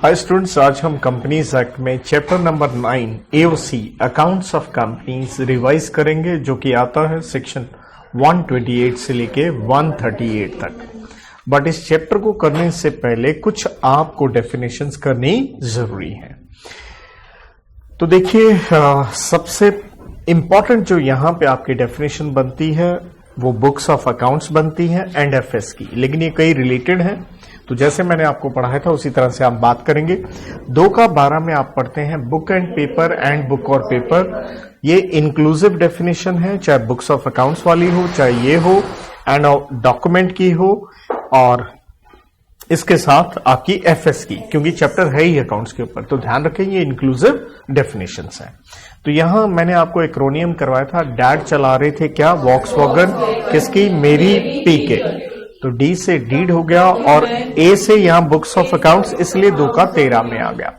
Hi students, आज हम companies act में chapter number 9 AOC accounts of companies revise करेंगे, जो कि आता है सेक्शन 128 से लेके 138 तक। बट इस चैप्टर को करने से पहले कुछ आपको डेफिनेशंस करनी जरूरी है। तो देखिए, सबसे इंपॉर्टेंट जो यहां पे आपकी डेफिनेशन बनती है वो बुक्स ऑफ अकाउंट्स बनती है एंड एफएस की, लेकिन ये कई रिलेटेड है। तो जैसे मैंने आपको पढ़ाया था उसी तरह से आप बात करेंगे। 2 का 12 में आप पढ़ते हैं book and paper and book और पेपर। ये इंक्लूसिव डेफिनेशन है, चाहे बुक्स ऑफ अकाउंट्स वाली हो, चाहे ये हो एंड डॉक्यूमेंट की हो, और इसके साथ आपकी एफएस की, क्योंकि चैप्टर है ही अकाउंट्स के ऊपर। तो ध्यान रखें, ये इंक्लूसिव डेफिनेशंस हैं। तो यहां मैंने आपको एक्रोनियम करवाया था। डैड चला रहे थे क्या? वॉक्सवैगन। किसकी? मेरी पीके। तो डी से डीड हो गया, और ए से यहां बुक्स ऑफ अकाउंट्स, इसलिए 2 का 13 में आ गया,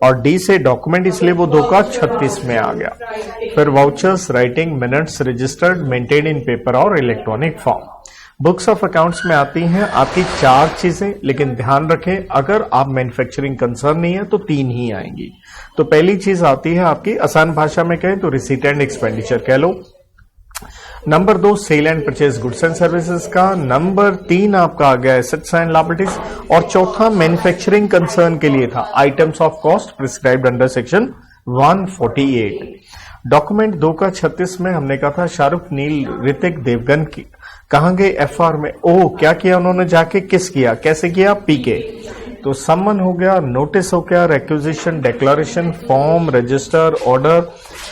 और डी से डॉक्यूमेंट, इसलिए वो 2 का 36 में आ गया। फिर vouchers, writing, minutes, registered, maintain in paper और electronic form. Books of accounts में आती हैं आपकी 4 चीजें, लेकिन ध्यान रखें अगर आप मैन्युफैक्चरिंग कंसर्न नहीं है तो 3 ही आएंगी। तो पहली चीज आती है आपकी, आसान भाषा में कहें तो रिसीट एंड एक्सपेंडिचर कह लो। Number 2 sale and purchase goods and services का। नंबर 3 आपका आ गया एसेट्स एंड लायबिलिटीज, और चौथा मैन्युफैक्चरिंग कंसर्न के लिए था items of cost prescribed under section 148। Document 2 का 36 में हमने कहा था शाहरुख, नील, ऋतिक, देवगन की कहां गए? एफआर में। ओ, क्या किया उन्होंने जाके? किस किया? कैसे किया? पीके। तो सम्मन हो गया, नोटिस हो गया, requisition, declaration, form, register, order,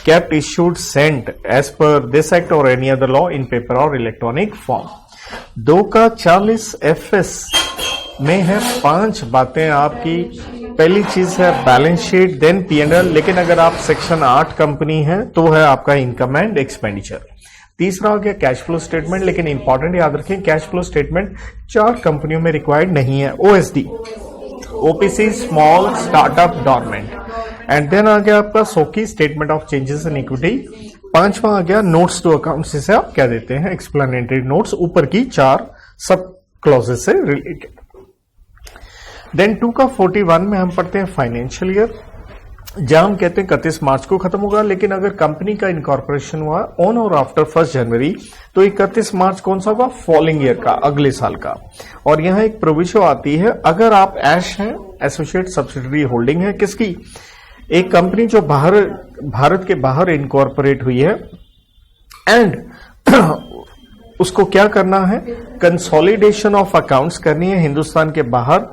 kept, issued, sent as per this act और any other law in paper और इलेक्ट्रॉनिक फॉर्म। 2 का 40 एफएस में है 5 बातें आपकी। पहली चीज है बैलेंस शीट, देन P&L, लेकिन अगर आप सेक्शन 8 कंपनी है तो है आपका इनकम एंड एक्सपेंडिचर। तीसरा हो गया कैश फ्लो स्टेटमेंट, लेकिन इंपॉर्टेंट याद रखें कैश फ्लो स्टेटमेंट 4 कंपनियों में रिक्वायर्ड नहीं है। OSD, OPC, small, startup, dormant. And then आ गया आपका SOCIE, statement of changes in equity. 5वां आ गया नोट्स टू अकाउंट्स, जिसे आप क्या देते हैं? एक्सप्लेनेटरी नोट्स, ऊपर की 4 सब क्लॉजेस से रिलेटेड। देन 2 का 41 में हम पढ़ते हैं फाइनेंशियल ईयर, जहां हम कहते हैं 31 मार्च को खत्म होगा, लेकिन अगर कंपनी का इनकॉर्पोरेशन हुआ ऑन और आफ्टर 1 जनवरी तो 31 मार्च कौन सा होगा? फॉलोइंग ईयर का, अगले साल का। और यहां एक प्रोविजन आती है, अगर आप एश हैं, एसोसिएट सब्सिडरी होल्डिंग है किसकी? एक कंपनी जो भारत के बाहर इनकॉर्पोरेट हुई है, एंड उसको क्या करना है? कंसोलिडेशन ऑफ अकाउंट्स करनी है हिंदुस्तान के बाहर,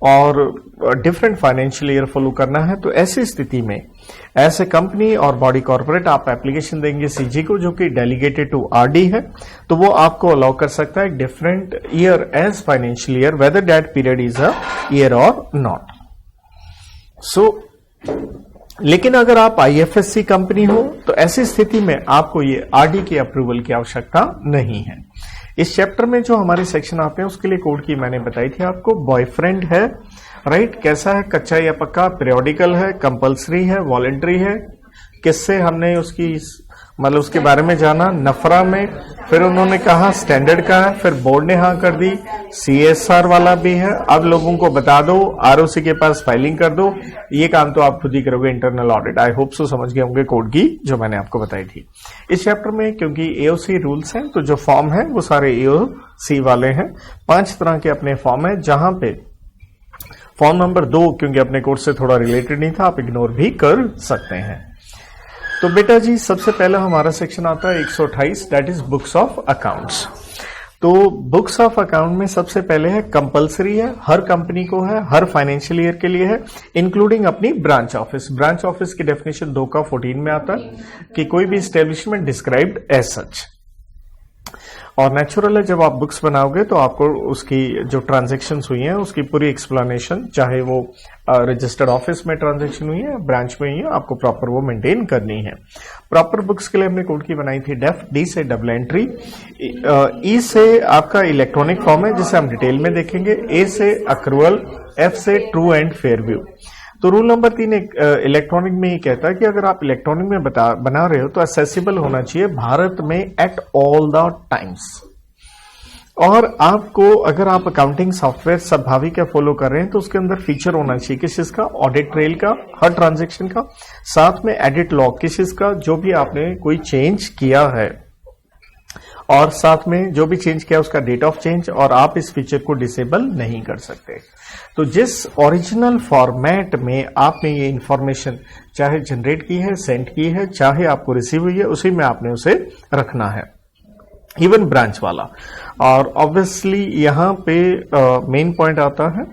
और डिफरेंट फाइनेंशियल ईयर फॉलो करना है। तो ऐसी स्थिति में ऐसे कंपनी और बॉडी कॉर्पोरेट आप एप्लीकेशन देंगे सीजी को, जो कि डेलीगेटेड टू आरडी है, तो वो आपको अलाउ कर सकता है different year as financial year, whether that period is a year और नॉट। सो लेकिन अगर आप आईएफएससी कंपनी हो तो ऐसी स्थिति में आपको ये आरडी की अप्रूवल की आवश्यकता नहीं है। इस चैप्टर में जो हमारे सेक्शन आते हैं उसके लिए कोड की मैंने बताई थी आपको। बॉयफ्रेंड है, राइट, कैसा है? कच्चा या पक्का? पीरियोडिकल है, कंपल्सरी है, वॉलेंट्री है? किससे हमने उसकी मतलब उसके बारे में जाना? नफरा में। फिर उन्होंने कहा स्टैंडर्ड का है, फिर बोर्ड ने हाँ कर दी। सीएसआर वाला भी है, अब लोगों को बता दो, आरओसी के पास फाइलिंग कर दो। ये काम तो आप खुद ही करोगे, internal audit. I hope so समझ गए होंगे कोड की जो मैंने आपको बताई थी। इस चैप्टर में क्योंकि एओसी रूल्स हैं, तो जो फॉर्म है वो सारे एओसी वाले हैं। 5 तरह के अपने फॉर्म है, जहां पे फॉर्म नंबर 2 क्योंकि अपने कोर्स से थोड़ा रिलेटेड नहीं था, आप इग्नोर भी कर सकते हैं। तो बेटा जी, सबसे पहला हमारा सेक्शन आता है 128, that is books of accounts. तो बुक्स ऑफ अकाउंट में सबसे पहले है कंपलसरी है, हर कंपनी को है, हर फाइनेंशियल ईयर के लिए है, इंक्लूडिंग अपनी ब्रांच ऑफिस। ब्रांच ऑफिस की डेफिनेशन 2 का 14 में आता है कि कोई भी एस्टेब्लिशमेंट डिस्क्राइब्ड एज सच। और नेचुरल है, जब आप बुक्स बनाओगे तो आपको उसकी जो ट्रांजैक्शंस हुई हैं उसकी पूरी एक्सप्लेनेशन, चाहे वो रजिस्टर्ड ऑफिस में ट्रांजैक्शन हुई है, ब्रांच में हुई है, आपको प्रॉपर वो मेंटेन करनी है। प्रॉपर बुक्स के लिए हमने कोड की बनाई थी डेफ, डी से डबल एंट्री, ई से आपका इलेक्ट्रॉनिक फॉर्म है जिसे हम डिटेल में देखेंगे, ए से अक्रूवल, एफ से ट्रू एंड फेयर व्यू। तो रूल नंबर 3 इलेक्ट्रॉनिक में ये कहता है कि अगर आप इलेक्ट्रॉनिक में बना रहे हो तो एक्सेसिबल होना चाहिए भारत में एट ऑल द टाइम्स। और आपको अगर आप अकाउंटिंग सॉफ्टवेयर सद्भावी का फॉलो कर रहे हैं तो उसके अंदर फीचर होना चाहिए किस चीज का, ऑडिट ट्रेल का, हर ट्रांजैक्शन का, साथ में एडिट लॉग किस चीज का, जो भी आपने कोई चेंज किया है और साथ में जो भी चेंज किया उसका डेट ऑफ चेंज, और आप इस फीचर को डिसेबल नहीं कर सकते। तो जिस ओरिजिनल फॉर्मेट में आपने ये इंफॉर्मेशन चाहे जनरेट की है, सेंड की है, चाहे आपको रिसीव हुई है, उसी में आपने उसे रखना है, इवन ब्रांच वाला। और ऑब्वियसली यहां पे मेन पॉइंट आता है,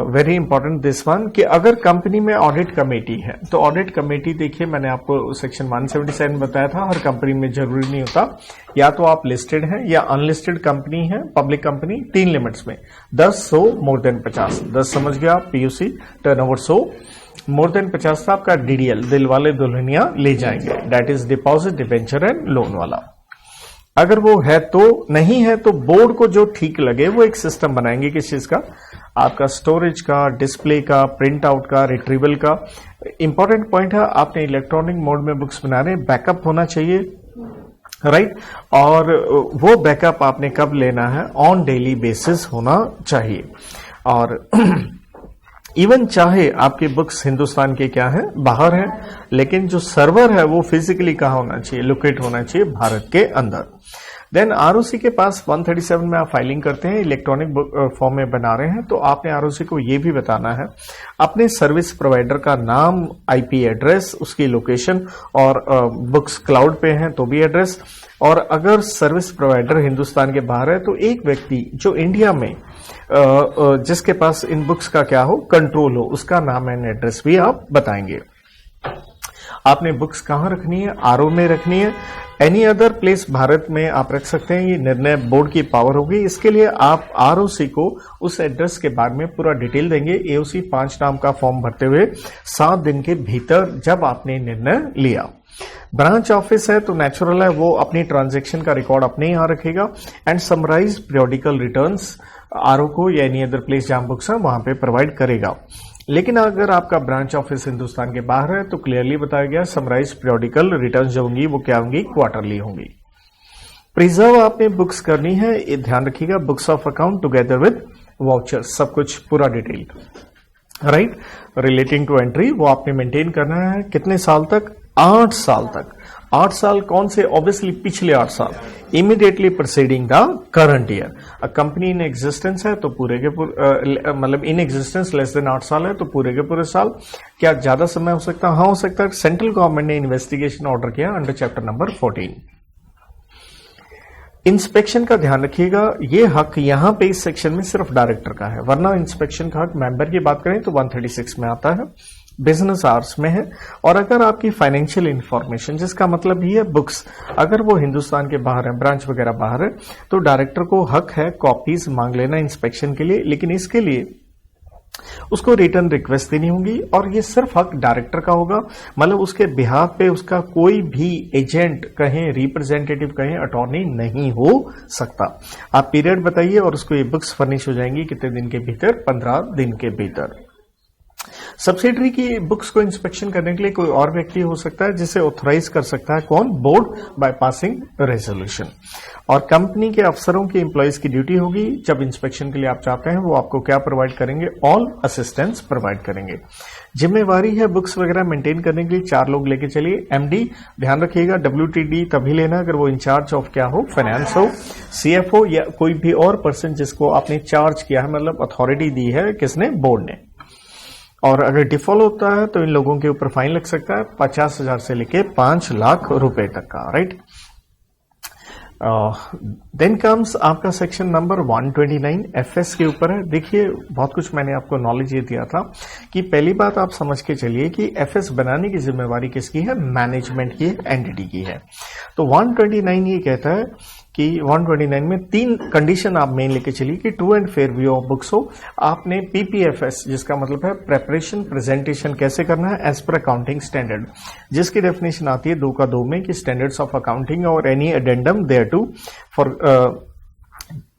वेरी इंपॉर्टेंट दिस वन, कि अगर कंपनी में ऑडिट कमेटी है तो ऑडिट कमेटी, देखिए मैंने आपको सेक्शन 177 में बताया था, हर कंपनी में जरूरी नहीं होता, या तो आप लिस्टेड हैं या अनलिस्टेड कंपनी है, पब्लिक कंपनी, 3 लिमिट्स में 10, 100, मोर देन 50। 10 समझ गया, पीयूसी, टर्नओवर 100, मोर देन 50 था आपका डीडीएल, दिल वाले दुल्हनिया ले जाएंगे, that is deposit, debenture and loan वाला। अगर वो है तो, नहीं है तो बोर्ड को जो ठीक लगे वो एक सिस्टम बनाएंगे किस चीज का, आपका स्टोरेज का, डिस्प्ले का, प्रिंट आउट का, रिट्रीवल का। इंपॉर्टेंट पॉइंट है, आपने इलेक्ट्रॉनिक मोड में बुक्स बना रहे हैं, बैकअप होना चाहिए, राइट। और वो बैकअप आपने कब लेना है, ऑन डेली बेसिस होना चाहिए। और इवन चाहे आपकी बुक्स हिंदुस्तान के क्या है, बाहर है, लेकिन जो सर्वर है वो फिजिकली कहाँ होना चाहिए, लोकेट होना चाहिए भारत के अंदर। देन आरओसी के पास 137 में आप फाइलिंग करते हैं, इलेक्ट्रॉनिक फॉर्म में बना रहे हैं, तो आपने आरओसी को ये भी बताना है अपने सर्विस प्रोवाइडर का नाम, आईपी एड्रेस, उसकी लोकेशन, और बुक्स क्लाउड पे हैं तो भी एड्रेस। और अगर सर्विस प्रोवाइडर हिंदुस्तान के बाहर है तो एक व्यक्ति जो इंडिया में जिसके पास इन बुक्स का क्या हो, कंट्रोल हो, उसका नाम एंड एड्रेस भी आप बताएंगे। आपने बुक्स कहां रखनी है, आरओ में रखनी है, एनी अदर प्लेस भारत में आप रख सकते हैं, ये निर्णय बोर्ड की पावर होगी। इसके लिए आप आरओसी को उस एड्रेस के बारे में पूरा डिटेल देंगे, एओसी 5 नाम का फॉर्म भरते हुए 7 दिन के भीतर, जब आपने निर्णय लिया। ब्रांच ऑफिस है तो नेचुरल है, वो अपनी ट्रांजैक्शन का रिकॉर्ड अपने यहां रखेगा and summarise periodical returns RO को या एनी अदर प्लेस जहां बुक्स है वहां पे प्रोवाइड करेगा। लेकिन अगर आपका ब्रांच ऑफिस हिंदुस्तान के बाहर है तो क्लियरली बताया गया समराइज पीरियोडिकल रिटर्न्स जो होंगी वो क्या होंगी, क्वार्टरली होंगी। प्रिजर्व आपने बुक्स करनी है, ये ध्यान रखिएगा, books of account together with vouchers, सब कुछ पूरा detail, right, relating to entry, वो आपने मेंटेन करना है। कितने साल तक, 8 साल तक। 8 साल कौन से, ऑब्वियसली पिछले 8 साल, immediately preceding the current year. Company in existence है तो पूरे के पूरे, मतलब इन एग्जिस्टेंस लेस देन 8 साल है तो पूरे के पूरे साल। क्या ज्यादा समय हो सकता है, हाँ हो सकता है। सेंट्रल गवर्नमेंट ने इन्वेस्टिगेशन ऑर्डर किया अंडर चैप्टर नंबर 14। इंस्पेक्शन का ध्यान रखिएगा, ये हक यहां पे इस सेक्शन में सिर्फ डायरेक्टर का है, वरना इंस्पेक्शन का हक मेंबर की बात करें तो 136 में आता है, बिजनेस आवर्स में है। और अगर आपकी फाइनेंशियल इंफॉर्मेशन, जिसका मतलब ही है बुक्स, अगर वो हिंदुस्तान के बाहर है, ब्रांच वगैरह बाहर है, तो डायरेक्टर को हक है कॉपीज मांग लेना इंस्पेक्शन के लिए, लेकिन इसके लिए उसको रिटर्न रिक्वेस्ट देनी होगी और ये सिर्फ हक डायरेक्टर का होगा, मतलब उसके बिहाफ पे उसका कोई भी एजेंट कहें, रिप्रेजेंटेटिव कहें, अटॉर्नी नहीं हो सकता। आप पीरियड बताइए और उसको ये बुक्स फर्निश हो जाएंगी कितने दिन के भीतर, 15 दिन के भीतर। सब्सिडरी की बुक्स को इंस्पेक्शन करने के लिए कोई और व्यक्ति हो सकता है जिसे ऑथराइज कर सकता है, कौन, बोर्ड, बाय पासिंग रेजोल्यूशन। और कंपनी के अफसरों की एम्प्लॉइज की ड्यूटी होगी, जब इंस्पेक्शन के लिए आप चाहते हैं वो आपको क्या प्रोवाइड करेंगे, ऑल असिस्टेंस प्रोवाइड करेंगे। जिम्मेवारी है बुक्स वगैरह मेंटेन करने के लिए 4 लोग लेके चलिए। एमडी ध्यान रखिएगा, WTD तभी लेना अगर वो इंचार्ज ऑफ क्या हो, फाइनेंस हो, CFO या कोई भी और पर्सन जिसको आपने चार्ज किया है, मतलब अथॉरिटी दी है किसने, बोर्ड ने। और अगर डिफॉल्ट होता है तो इन लोगों के ऊपर फाइन लग सकता है 50,000 से लेके 5 लाख रुपए तक का, राइट। देन कम्स आपका सेक्शन नंबर 129 एफएस के ऊपर है। देखिए बहुत कुछ मैंने आपको नॉलेज ये दिया था कि पहली बात आप समझ के चलिए कि एफएस बनाने की जिम्मेवारी किसकी है, मैनेजमेंट की, एंटिटी की है। तो 129 ये कहता है कि 129 में 3 कंडीशन आप मेन लेके चलिए कि true and fair view of books हो। आपने PPFS, जिसका मतलब है प्रेपरेशन प्रेजेंटेशन कैसे करना है, एज पर अकाउंटिंग स्टैंडर्ड, जिसकी डेफिनेशन आती है 2 का 2 में कि स्टैंडर्ड्स ऑफ अकाउंटिंग और any addendum thereto for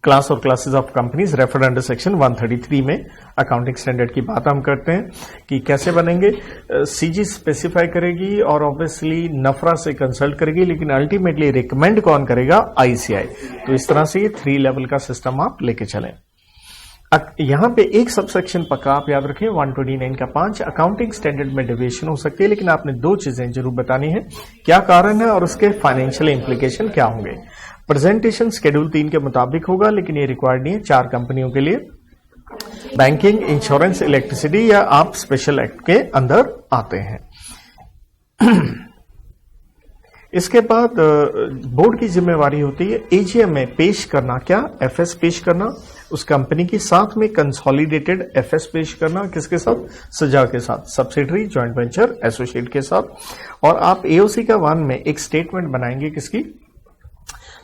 class और classes of companies referred under section 133 में अकाउंटिंग स्टैंडर्ड की बात हम करते हैं कि कैसे बनेंगे। सीजी स्पेसिफाई करेगी और ऑब्वियसली नफरा से कंसल्ट करेगी, लेकिन अल्टीमेटली रिकमेंड कौन करेगा? आईसीआई। तो इस तरह से ये 3 लेवल का सिस्टम आप लेके चलें। यहां पे एक सबसेक्शन पक्का आप याद रखें, 129 का 5 अकाउंटिंग स्टैंडर्ड में डेविएशन हो सकती है, लेकिन आपने 2 चीजें जरूर बतानी है, क्या कारण है और उसके फाइनेंशियल इंप्लीकेशन क्या होंगे। प्रेजेंटेशन शेड्यूल 3 के मुताबिक होगा, लेकिन ये रिक्वायर्ड नहीं है 4 कंपनियों के लिए, बैंकिंग, इंश्योरेंस, इलेक्ट्रिसिटी या आप स्पेशल एक्ट के अंदर आते हैं। इसके बाद बोर्ड की जिम्मेवारी होती है एजीएम में पेश करना, क्या? एफएस पेश करना उस कंपनी की, साथ में कंसोलिडेटेड एफएस पेश करना, किसके साथ? सजा के साथ, सब्सिडरी, जॉइंट वेंचर, एसोसिएट के साथ। और आप एओसी का 1 में एक स्टेटमेंट बनाएंगे, किसकी?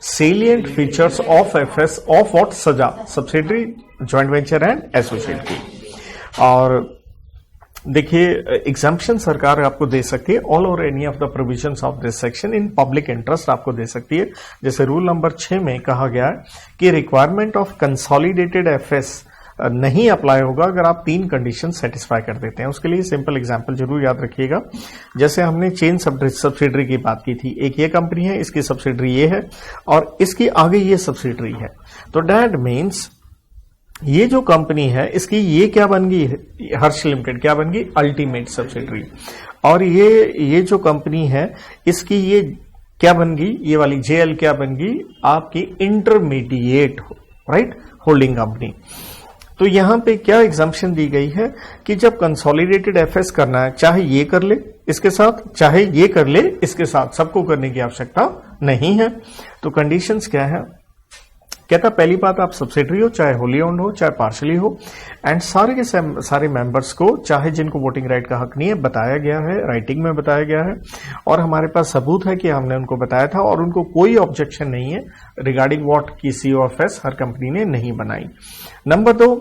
Salient features of FS of what? सजा, subsidiary, joint venture and associate की। और देखिए एग्जाम्पशन सरकार आपको दे सकती है, ऑल और any of the provisions of this section in public interest आपको दे सकती है। जैसे रूल नंबर 6 में कहा गया है कि रिक्वायरमेंट ऑफ कंसोलिडेटेड एफएस नहीं अप्लाई होगा अगर आप 3 कंडीशन सेटिस्फाई कर देते हैं। उसके लिए सिंपल एग्जांपल जरूर याद रखिएगा। जैसे हमने चेन सब्सिडरी की बात की थी, एक ये कंपनी है, इसकी सब्सिडरी ये है और इसकी आगे ये सब्सिडरी है, तो दैट मीन्स ये जो कंपनी है इसकी ये क्या बन गई? हर्ष लिमिटेड क्या बन गई? Ultimate subsidiary. और ये जो कंपनी है इसकी ये क्या बन गई? ये वाली जेएल क्या बन गई? आपकी इंटरमीडिएट, राइट, होल्डिंग कंपनी। तो यहां पे क्या एग्जाम्पशन दी गई है कि जब कंसोलिडेटेड एफएस करना है, चाहे ये कर ले इसके साथ, चाहे ये कर ले इसके साथ, सबको करने की आवश्यकता नहीं है। तो कंडीशंस क्या है? कहता पहली बात, आप सब्सिडरी हो, चाहे होली ओन्ड हो, चाहे पार्शली हो, एंड सारे के सारे मेंबर्स को, चाहे जिनको वोटिंग राइट का हक नहीं है, बताया गया है, राइटिंग में बताया गया है और हमारे पास सबूत है कि हमने उनको बताया था और उनको कोई ऑब्जेक्शन नहीं है रिगार्डिंग व्हाट की सीओएफएस हर कंपनी ने नहीं बनाई। नंबर 2,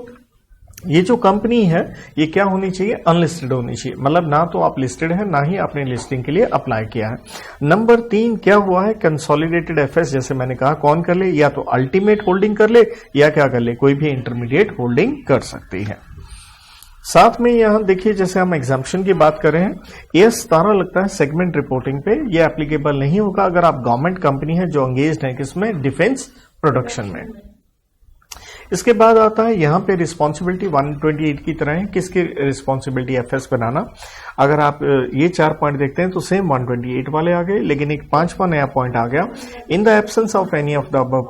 ये जो कंपनी है ये क्या होनी चाहिए? अनलिस्टेड होनी चाहिए, मतलब ना तो आप लिस्टेड है ना ही आपने लिस्टिंग के लिए अप्लाई किया है। नंबर 3 क्या हुआ है? कंसोलिडेटेड एफएस, जैसे मैंने कहा, कौन कर ले? या तो अल्टीमेट होल्डिंग कर ले या क्या कर ले? कोई भी इंटरमीडिएट होल्डिंग कर सकती है। साथ में यहां देखिए, जैसे हम एग्जाम्पशन की बात कर रहे हैं, ये 17 लगता है सेगमेंट रिपोर्टिंग पे, ये एप्लीकेबल नहीं होगा अगर आप गवर्नमेंट कंपनी है जो एंगेज्ड है किसमें? डिफेंस प्रोडक्शन में। इसके बाद आता है यहां पे रिस्पॉन्सिबिलिटी 128 की तरह है, किसकी रिस्पॉन्सिबिलिटी? एफएस बनाना। अगर आप ये 4 पॉइंट देखते हैं तो सेम 128 वाले आ गए, लेकिन एक 5वां नया पॉइंट आ गया, in the absence of any of the above,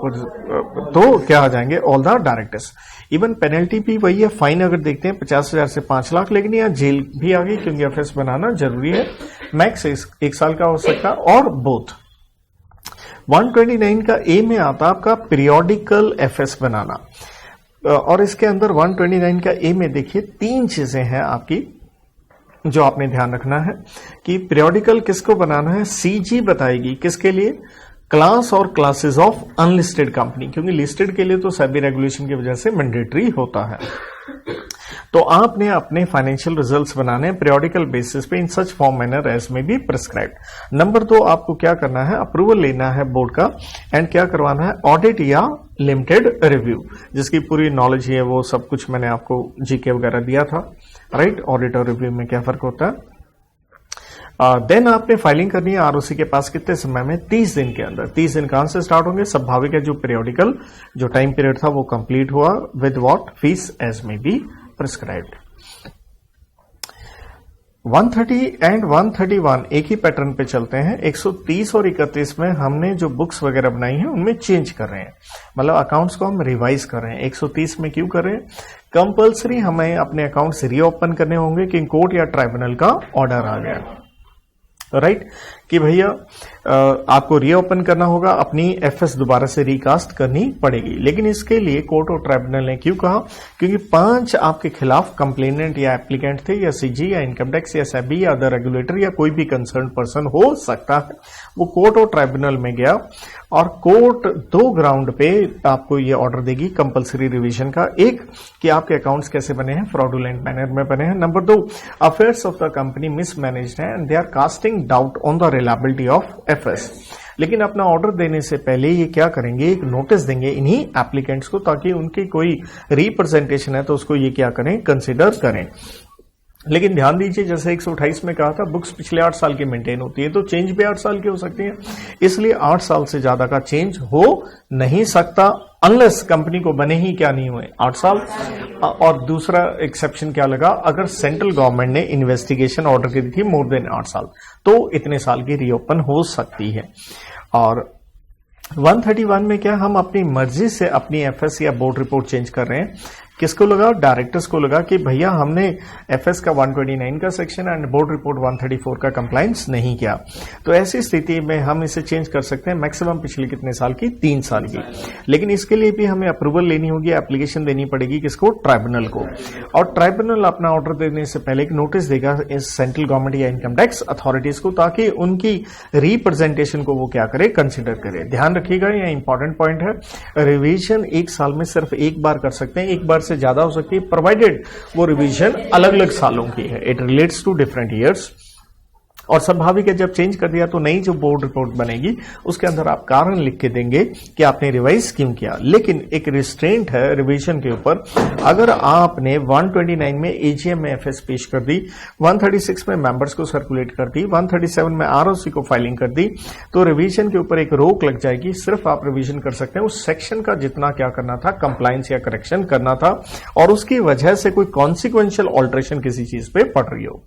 तो क्या आ जाएंगे? All the directors. Even penalty भी वही है, फाइन अगर देखते हैं 50,000 से 5 लाख, लेकिन यहाँ जेल भी आ गई क्योंकि एफएस बनाना जरूरी है। मैक्स 1 साल का हो सकता है और बोथ। 129 का ए में आता आपका पीरियोडिकल एफएस बनाना, और इसके अंदर 129 का ए में देखिए 3 चीजें हैं आपकी जो आपने ध्यान रखना है कि पीरियोडिकल किसको बनाना है? सीजी बताएगी किसके लिए? क्लास और क्लासेस ऑफ अनलिस्टेड कंपनी, क्योंकि लिस्टेड के लिए तो सेबी रेगुलेशन की वजह से मैंडेटरी होता है। तो आपने अपने फाइनेंशियल रिजल्ट्स बनाने पीरियोडिकल बेसिस पे इन सच फॉर्म मैनर एज में बी प्रिस्क्राइब्ड। नंबर 2, आपको क्या करना है? अप्रूवल लेना है बोर्ड का, एंड क्या करवाना है? ऑडिट या लिमिटेड रिव्यू, जिसकी पूरी नॉलेज है, वो सब कुछ मैंने आपको जीके वगैरह दिया था, राइट। ऑडिट और रिव्यू में क्या फर्क होता है? देन आपने फाइलिंग करनी है आरओसी के पास कितने समय में? 30 दिन के अंदर। 30 दिन कहां से स्टार्ट होंगे? स्वाभाविक है जो पीरियोडिकल जो टाइम पीरियड था वो कंप्लीट हुआ विद व्हाट? फीस एज में बी प्रिस्क्राइब्ड। 130 एंड 131 एक ही पैटर्न पे चलते हैं। 130 और 31 में हमने जो बुक्स वगैरह बनाई हैं उनमें चेंज कर रहे हैं, मतलब अकाउंट्स को हम रिवाइज कर रहे हैं। 130 में क्यों कर रहे हैं? कंपल्सरी हमें अपने अकाउंट्स रीओपन करने होंगे कि कोर्ट या ट्राइब्यूनल का ऑर्डर आ गया, राइट, कि भैया आपको रीओपन करना होगा, अपनी एफएस दोबारा से रिकास्ट करनी पड़ेगी। लेकिन इसके लिए कोर्ट और ट्राइब्यूनल ने क्यों कहा? क्योंकि 5 आपके खिलाफ कंप्लेनेंट या एप्लीकेंट थे, या सीजी या इनकम टैक्स या सेबी या अदर रेगुलेटर या कोई भी कंसर्न पर्सन हो सकता है, वो कोर्ट और ट्राइब्यूनल में गया और कोर्ट 2 ग्राउंड पे आपको ये ऑर्डर देगी कंपल्सरी रिवीजन का। एक कि आपके अकाउंट्स कैसे बने हैं? फ्रॉडुलेंट मैनर में बने हैं। Number 2, affairs of the company mismanaged है and they are casting doubt on the availability of FS. लेकिन अपना ऑर्डर देने से पहले ये क्या करेंगे, एक नोटिस देंगे इन्हीं एप्लीकेंट्स को, ताकि उनकी कोई रिप्रेजेंटेशन है तो उसको ये क्या करें, कंसिडर करें। लेकिन ध्यान दीजिए, जैसे 128 में कहा था बुक्स पिछले 8 साल की मेंटेन होती है, तो चेंज भी 8 साल की हो सकती है, इसलिए 8 साल से ज्यादा का चेंज हो नहीं सकता अनलेस कंपनी को बने ही क्या नहीं हुए 8 साल। और दूसरा एक्सेप्शन क्या लगा, अगर सेंट्रल गवर्नमेंट ने इन्वेस्टिगेशन ऑर्डर की थी मोर देन 8 साल, तो इतने साल की रीओपन हो सकती है। और 131 में क्या, हम अपनी मर्जी से अपनी एफएस या बोर्ड रिपोर्ट चेंज कर रहे हैं। किसको लगा, डायरेक्टर्स को लगा कि भैया हमने एफएस का 129 का सेक्शन एंड बोर्ड रिपोर्ट 134 का कंप्लायंस नहीं किया, तो ऐसी स्थिति में हम इसे चेंज कर सकते हैं मैक्सिमम पिछले कितने साल की, 3 साल की। लेकिन इसके लिए भी हमें अप्रूवल लेनी होगी, एप्लीकेशन देनी पड़ेगी किसको, ट्राइब्यूनल को। और ट्राइब्यूनल अपना ऑर्डर देने से पहले एक नोटिस देगा इस सेंट्रल गवर्नमेंट या इनकम टैक्स अथॉरिटीज को, ताकि उनकी रिप्रेजेंटेशन को वो क्या करे, कंसिडर करे। ध्यान रखिएगा, यह इंपॉर्टेंट पॉइंट है, रिवीजन 1 साल में सिर्फ 1 बार कर सकते हैं, 1 बार से ज्यादा हो सकती है, प्रोवाइडेड वो रिवीजन अलग अलग सालों की है, it relates to different years. और स्वाभाविक है, जब चेंज कर दिया तो नई जो बोर्ड रिपोर्ट बनेगी उसके अंदर आप कारण लिख के देंगे कि आपने रिवाइज क्यों किया। लेकिन एक रिस्ट्रेंट है रिवीजन के ऊपर, अगर आपने 129 में एजीएम में एफएस पेश कर दी, 136 में मेंबर्स को सर्कुलेट कर दी, 137 में आरओसी को फाइलिंग कर दी, तो रिवीजन के ऊपर एक रोक लग जाएगी। सिर्फ आप रिवीजन कर सकते हैं उस सेक्शन का जितना क्या करना था, कंप्लायंस या करेक्शन करना था, और उसकी वजह से कोई कॉन्सिक्वेंशियल ऑल्टरेशन किसी चीज पे पड़ रही हो।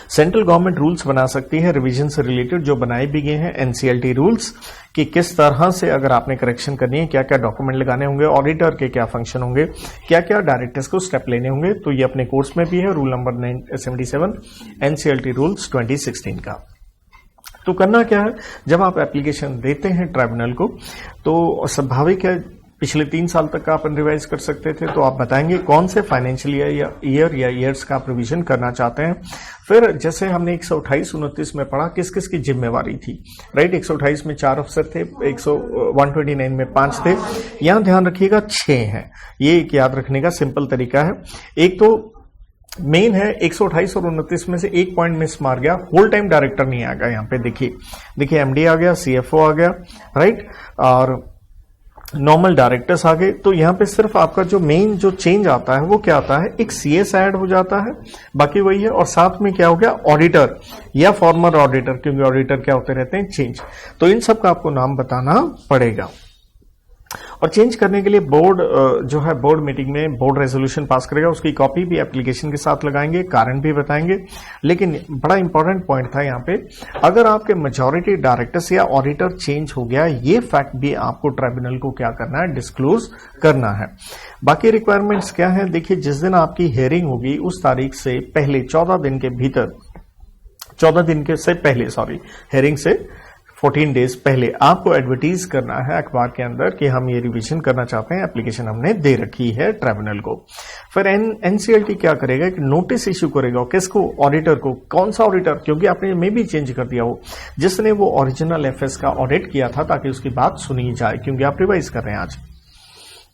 सेंट्रल गवर्नमेंट रूल्स बना सकती है रिवीजन से रिलेटेड, जो बनाए भी गए हैं एनसीएलटी रूल्स, कि किस तरह से अगर आपने करेक्शन करनी है, क्या क्या डॉक्यूमेंट लगाने होंगे, ऑडिटर के क्या फंक्शन होंगे, क्या क्या डायरेक्टर्स को स्टेप लेने होंगे। तो ये अपने कोर्स में भी है, रूल नंबर 77 एनसीएलटी रूल्स 2016 का। तो करना क्या है, जब आप एप्लीकेशन देते हैं ट्राइब्यूनल को, तो स्वाभाविक है पिछले 3 साल तक का आप रिवाइज कर सकते थे, तो आप बताएंगे कौन से फाइनेंशियल ईयर या ईयर्स का आप रिवीजन करना चाहते हैं। फिर जैसे हमने 128-29 में पढ़ा किस किस की जिम्मेवारी थी, राइट। 128 में 4 अफसर थे, 129 में 5 थे, यहां ध्यान रखिएगा 6 हैं। ये एक याद रखने का सिंपल तरीका है। एक तो मेन है 128 और 29 में से एक पॉइंट मिस मार गया, होल टाइम डायरेक्टर नहीं आ गया। यहाँ पे देखिए एमडी आ गया, सीएफओ आ गया, राइट, और नॉर्मल डायरेक्टर्स आ गए। तो यहां पे सिर्फ आपका जो मेन जो चेंज आता है वो क्या आता है, एक सीएस ऐड हो जाता है, बाकी वही है। और साथ में क्या हो गया, ऑडिटर या फॉर्मर ऑडिटर, क्योंकि ऑडिटर क्या होते रहते हैं, चेंज। तो इन सब का आपको नाम बताना पड़ेगा। और चेंज करने के लिए बोर्ड जो है बोर्ड मीटिंग में बोर्ड रेजोल्यूशन पास करेगा, उसकी कॉपी भी एप्लीकेशन के साथ लगाएंगे, कारण भी बताएंगे। लेकिन बड़ा इंपॉर्टेंट पॉइंट था यहाँ पे, अगर आपके मेजॉरिटी डायरेक्टर्स या ऑडिटर चेंज हो गया, ये फैक्ट भी आपको ट्राइब्यूनल को क्या करना है, डिस्क्लोज करना है। बाकी रिक्वायरमेंट्स क्या है, देखिए जिस दिन आपकी हियरिंग होगी उस तारीख से पहले 14 दिन के भीतर, 14 दिन के से पहले, सॉरी, हियरिंग से 14 डेज पहले आपको एडवर्टीज करना है अखबार के अंदर कि हम ये रिवीजन करना चाहते हैं, एप्लीकेशन हमने दे रखी है ट्राइब्यूनल को। फिर एनसीएलटी क्या करेगा, एक नोटिस इश्यू करेगा, किसको, ऑडिटर को। कौन सा ऑडिटर, क्योंकि आपने मे भी चेंज कर दिया हो, जिसने वो ओरिजिनल एफएस का ऑडिट किया था, ताकि उसकी बात सुनी जाए, क्योंकि आप रिवाइज कर रहे हैं आज।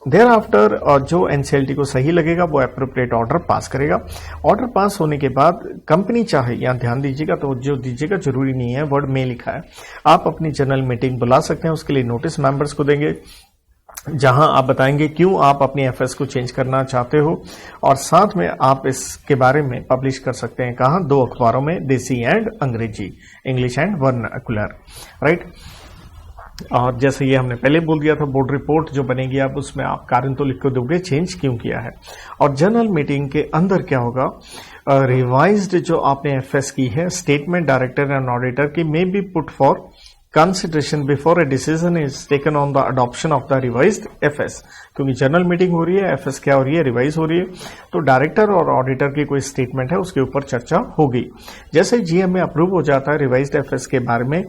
देयर आफ्टर जो एनसीएलटी को सही लगेगा वो एप्रोप्रिएट ऑर्डर पास करेगा। ऑर्डर पास होने के बाद कंपनी चाहे, यहां ध्यान दीजिएगा, तो जो दीजिएगा जरूरी नहीं है वर्ड में लिखा है, आप अपनी जनरल मीटिंग बुला सकते हैं, उसके लिए नोटिस मेंबर्स को देंगे, जहां आप बताएंगे क्यों आप अपनी एफएस को चेंज करना चाहते हो। और साथ में आप इसके बारे में पब्लिश कर सकते हैं, कहां, 2 अखबारों में, देसी एंड अंग्रेजी, इंग्लिश एंड वर्नाकुलर, राइट। और जैसे ये हमने पहले बोल दिया था, बोर्ड रिपोर्ट जो बनेगी अब उसमें आप कारण तो लिख के दोगे चेंज क्यों किया है। और जनरल मीटिंग के अंदर क्या होगा, रिवाइज्ड जो आपने एफएस की है, स्टेटमेंट डायरेक्टर एंड ऑडिटर की may be put for consideration before a decision is taken on the adoption of the revised FS. क्योंकि जनरल मीटिंग हो रही है, एफएस क्या हो रही है, रिवाइज हो रही है, तो डायरेक्टर और ऑडिटर की कोई स्टेटमेंट है उसके ऊपर चर्चा होगी। जैसे जीएम में अप्रूव हो जाता है रिवाइज्ड एफएस के बारे में,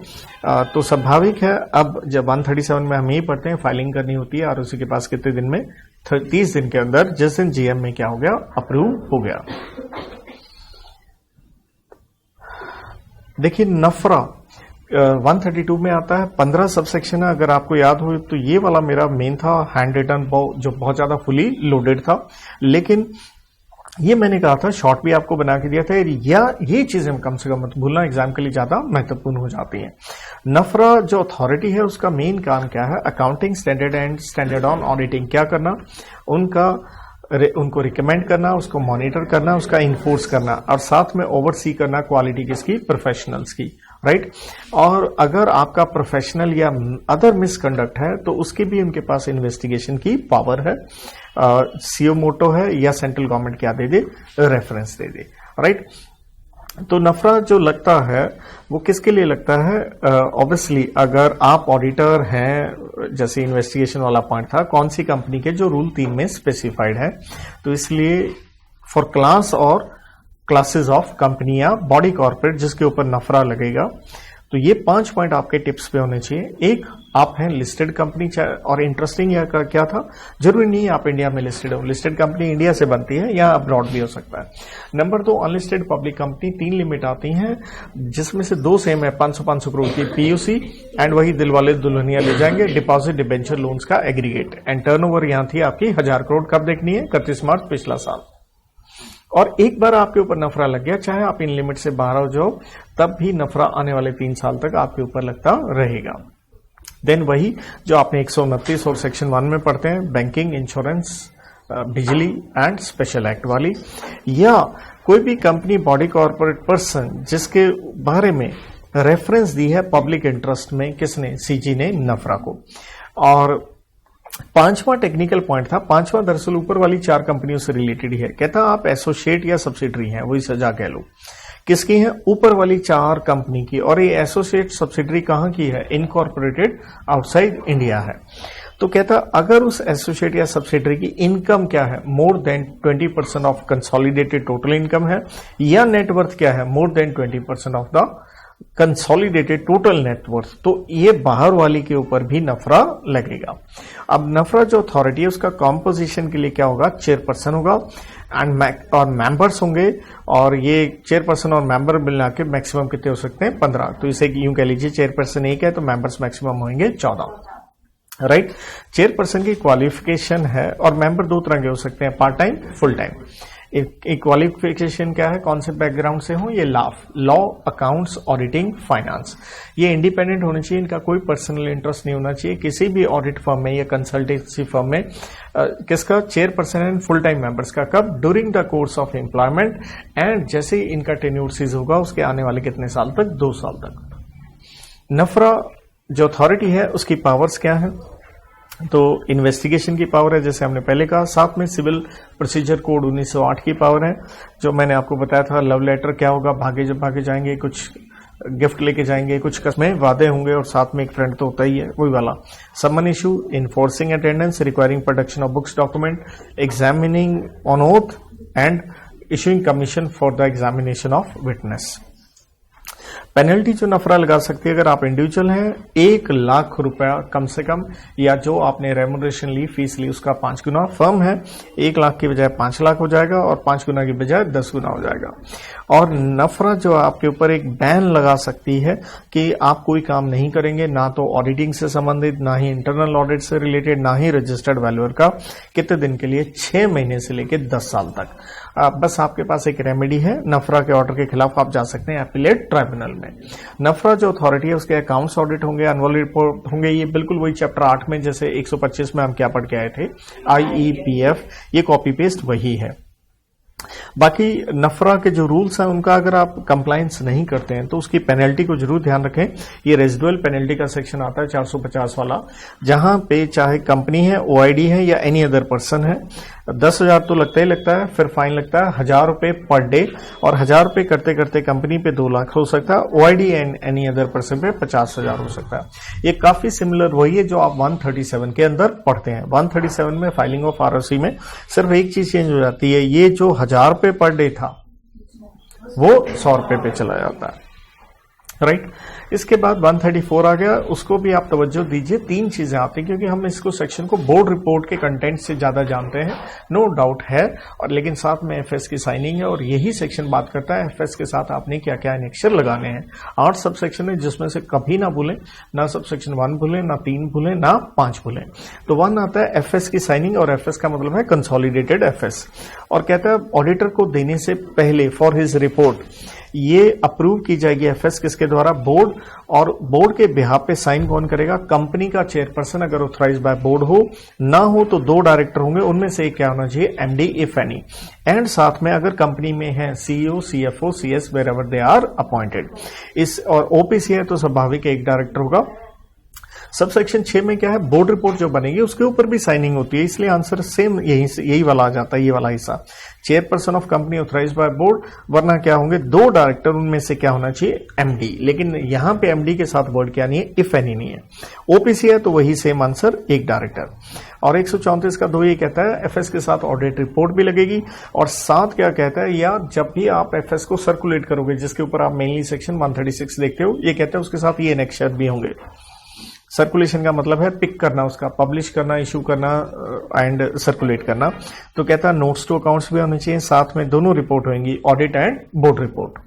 तो स्वाभाविक है अब जब 137 में हम यही पढ़ते हैं, फाइलिंग करनी होती है, और उसी के पास कितने दिन में, 30 दिन के अंदर, जिस दिन जीएम में क्या हो गया, अप्रूव हो गया। देखिए नफरा 132 में आता है, 15 सबसेक्शन है, अगर आपको याद हो तो ये वाला मेरा मेन था, हैंड रिटन जो बहुत ज्यादा फुली लोडेड था। लेकिन ये मैंने कहा था, शॉर्ट भी आपको बना के दिया था, या ये चीजें कम से कम मत भूलना, एग्जाम के लिए ज्यादा महत्वपूर्ण हो जाती हैं। नफरा जो अथॉरिटी है उसका मेन काम क्या है? Accounting standard and standard on auditing क्या करना, उनको रिकमेंड करना, उसको मॉनिटर करना, उसका इन्फोर्स करना, और साथ में ओवरसी करना क्वालिटी किसकी? प्रोफेशनल्स की, राइट। और अगर आपका प्रोफेशनल या अदर मिसकंडक्ट है तो उसकी भी उनके पास इन्वेस्टिगेशन की पावर है। सीओ मोटो है या सेंट्रल गवर्नमेंट क्या दे दे? रेफरेंस दे दे, राइट। तो नफरा जो लगता है वो किसके लिए लगता है? ऑब्वियसली अगर आप ऑडिटर हैं, जैसे इन्वेस्टिगेशन वाला पॉइंट था, कौन सी कंपनी के, जो रूल 3 में स्पेसिफाइड है, तो इसलिए फॉर क्लास और क्लासेस ऑफ कंपनी या बॉडी कॉर्पोरेट जिसके ऊपर नफरा लगेगा। तो ये 5 पॉइंट आपके टिप्स पे होने चाहिए। एक, आप हैं लिस्टेड कंपनी, और इंटरेस्टिंग यह क्या था, जरूरी नहीं है आप इंडिया में लिस्टेड हो, लिस्टेड कंपनी इंडिया से बनती है या अब्रॉड भी हो सकता है। Number 2, unlisted public company, 3 limit आती हैं जिसमें से 2 सेम है, 500 करोड़ की पीयूसी एंड वही दिलवाले दुल्हनिया ले जाएंगे, डिपॉजिट डिबेंचर लोन्स का एग्रीगेट, एंड टर्नओवर यहां थी आपकी 1000 करोड़। कब देखनी है? 31 मार्च पिछला साल। और एक बार आपके ऊपर नफरा लग गया, चाहे आप इन लिमिट से बाहर हो जाओ, तब भी नफरा आने वाले 3 साल तक आपके ऊपर लगता रहेगा। देन वही जो आपने 129 और सेक्शन 1 में पढ़ते हैं, बैंकिंग, इंश्योरेंस, बिजली एंड स्पेशल एक्ट वाली, या कोई भी कंपनी, बॉडी कॉर्पोरेट पर्सन जिसके बारे में रेफरेंस दी है पब्लिक इंटरेस्ट में, किसने? सीजी ने नफरा को। और 5वां टेक्निकल पॉइंट था, 5वां दरअसल ऊपर वाली 4 कंपनियों से रिलेटेड ही है। कहता आप एसोसिएट या सब्सिडरी हैं, वही सजा कह लो, किसकी है? ऊपर वाली 4 कंपनी की। और ये एसोसिएट सब्सिडरी कहां की है? इनकॉर्पोरेटेड आउटसाइड इंडिया है। तो कहता अगर उस एसोसिएट या सब्सिडरी की इनकम क्या है? More than 20% of consolidated total income है, या नेटवर्थ क्या है? More than 20% of the consolidated total net worth, तो ये बाहर वाली के ऊपर भी नफरा लगेगा। अब नफरा जो अथॉरिटी है उसका कॉम्पोजिशन के लिए क्या होगा? चेयरपर्सन होगा और मेंबर्स होंगे, और ये चेयरपर्सन और मेंबर मिला के मैक्सिमम कितने हो सकते हैं? 15। तो इसे यूं कह लीजिए, चेयरपर्सन 1 है तो मेंबर्स मैक्सिमम होंगे 14, राइट। चेयरपर्सन की क्वालिफिकेशन है, और मेंबर 2 तरह के हो सकते हैं, पार्ट टाइम, फुल टाइम। एक क्वालिफिकेशन क्या है? कौन से बैकग्राउंड से हो? ये लॉ, अकाउंट्स, ऑडिटिंग, फाइनेंस। ये इंडिपेंडेंट होने चाहिए, इनका कोई पर्सनल इंटरेस्ट नहीं होना चाहिए किसी भी ऑडिट फर्म में या कंसल्टेंसी फर्म में। किसका? Chairperson and full time members का। कब? During the course of employment, and जैसे ही इनका टेन्योर सीज होगा उसके आने वाले कितने साल तक? 2 साल तक। नफरा जो अथॉरिटी है उसकी पावर्स क्या है? तो इन्वेस्टिगेशन की पावर है, जैसे हमने पहले कहा। साथ में सिविल प्रोसीजर कोड 1908 की पावर है, जो मैंने आपको बताया था। लव लेटर क्या होगा? जब भागे जाएंगे, कुछ गिफ्ट लेके जाएंगे, कुछ कसमें वादे होंगे, और साथ में एक फ्रेंड तो होता ही है, वही वाला। Summon issue, enforcing attendance, requiring production of books, document, examining on oath, and issuing commission for the examination of witness. Penalty जो नफरा लगा सकती है, अगर आप इंडिविजुअल हैं, 1 लाख रुपया कम से कम, या जो आपने रेमुनरेशन ली, फीस ली, उसका 5 गुना। फर्म है 1 लाख की बजाय 5 लाख हो जाएगा, और 5 गुना की बजाय 10 गुना हो जाएगा। और नफरा जो आपके ऊपर एक बैन लगा सकती है कि आप कोई काम नहीं करेंगे, ना तो ऑडिटिंग से संबंधित, ना ही इंटरनल ऑडिट से रिलेटेड, ना ही रजिस्टर्ड वैल्यूअर का। कितने दिन के लिए? 6 महीने से लेकर 10 साल तक। बस आपके पास एक रेमेडी है, नफरा के ऑर्डर के खिलाफ आप जा सकते हैं एपीलेट ट्राइब्यूनल में। नफरा जो अथॉरिटी है उसके अकाउंट्स ऑडिट होंगे, एनुअल रिपोर्ट होंगे, ये बिल्कुल वही चैप्टर 8 में जैसे 125 में हम क्या पढ़ के आए थे, IEPF, ये कॉपी पेस्ट वही है। बाकी नफरा के जो रूल्स हैं उनका अगर आप कंप्लायंस नहीं करते हैं तो उसकी पेनल्टी को जरूर ध्यान रखें। ये रेजिडुअल पेनल्टी का सेक्शन आता है 450 वाला, जहां पे चाहे कंपनी है, OID है या एनी अदर पर्सन है, 10,000 तो लगता ही लगता है, फिर फाइन लगता है 1,000 रुपए पर डे, और 1,000 रुपए करते करते कंपनी पे 2 लाख हो सकता है, OID and any other person पे 50,000 हो सकता है। ये काफी सिमिलर वही है जो आप 137 के अंदर पढ़ते हैं। 137 में फाइलिंग ऑफ ROC में सिर्फ एक चीज चेंज हो जाती है, ये जो 1,000 रुपए पर डे था वो 100 रुपए पे चला जाता है। राइट। इसके बाद 134 आ गया, उसको भी आप तवज्जो दीजिए। तीन चीजें आती हैं क्योंकि हम इसको सेक्शन को बोर्ड रिपोर्ट के कंटेंट से ज्यादा जानते हैं, नो डाउट है, और लेकिन साथ में एफएस की साइनिंग है और यही सेक्शन बात करता है एफएस के साथ आपने क्या क्या एनेक्शर लगाने हैं। 8 सब सेक्शन है जिसमें से कभी ना भूलें, ना सब सेक्शन 1 भूलें, ना 3 भूलें, ना 5 भूलें। तो 1 आता है एफएस की साइनिंग, और एफएस का मतलब है कंसोलिडेटेड एफएस, और कहता है ऑडिटर को देने से पहले फॉर हिज रिपोर्ट ये अप्रूव की जाएगी एफएस किसके द्वारा, बोर्ड, और बोर्ड के बिहाफ पे साइन कौन करेगा, कंपनी का चेयरपर्सन अगर ऑथराइज बाय बोर्ड हो, ना हो तो 2 डायरेक्टर होंगे, उनमें से एक क्या होना चाहिए, एमडी इफ एनी, एंड साथ में अगर कंपनी में है CEO, CFO, CS wherever they are appointed. इस और ओपीसी है तो स्वाभाविक एक डायरेक्टर होगा। सब सेक्शन 6 में क्या है, बोर्ड रिपोर्ट जो बनेगी उसके ऊपर भी साइनिंग होती है, इसलिए आंसर सेम यही वाला आ जाता है, ये वाला हिस्सा, chairperson of company authorised by board, वरना क्या होंगे 2 डायरेक्टर, उनमें से क्या होना चाहिए, एमडी, लेकिन यहां पे एमडी के साथ वर्ड क्या नहीं है, इफ एनी नहीं है। ओपीसी है तो वही सेम आंसर, एक डायरेक्टर। और 134 का 2 ये कहता है एफएस के साथ ऑडिट रिपोर्ट भी लगेगी, और साथ क्या कहता है, या जब भी आप एफएस को सर्कुलेट करोगे जिसके ऊपर आप मेनली सेक्शन 136 देखते हो, ये कहता है उसके साथ ये एनेक्शर भी होंगे। सर्कुलेशन का मतलब है पिक करना, उसका पब्लिश करना, इशू करना एंड सर्कुलेट करना। तो कहता है नोट्स टू अकाउंट्स भी होने चाहिए, साथ में दोनों रिपोर्ट होंगी, ऑडिट एंड बोर्ड रिपोर्ट।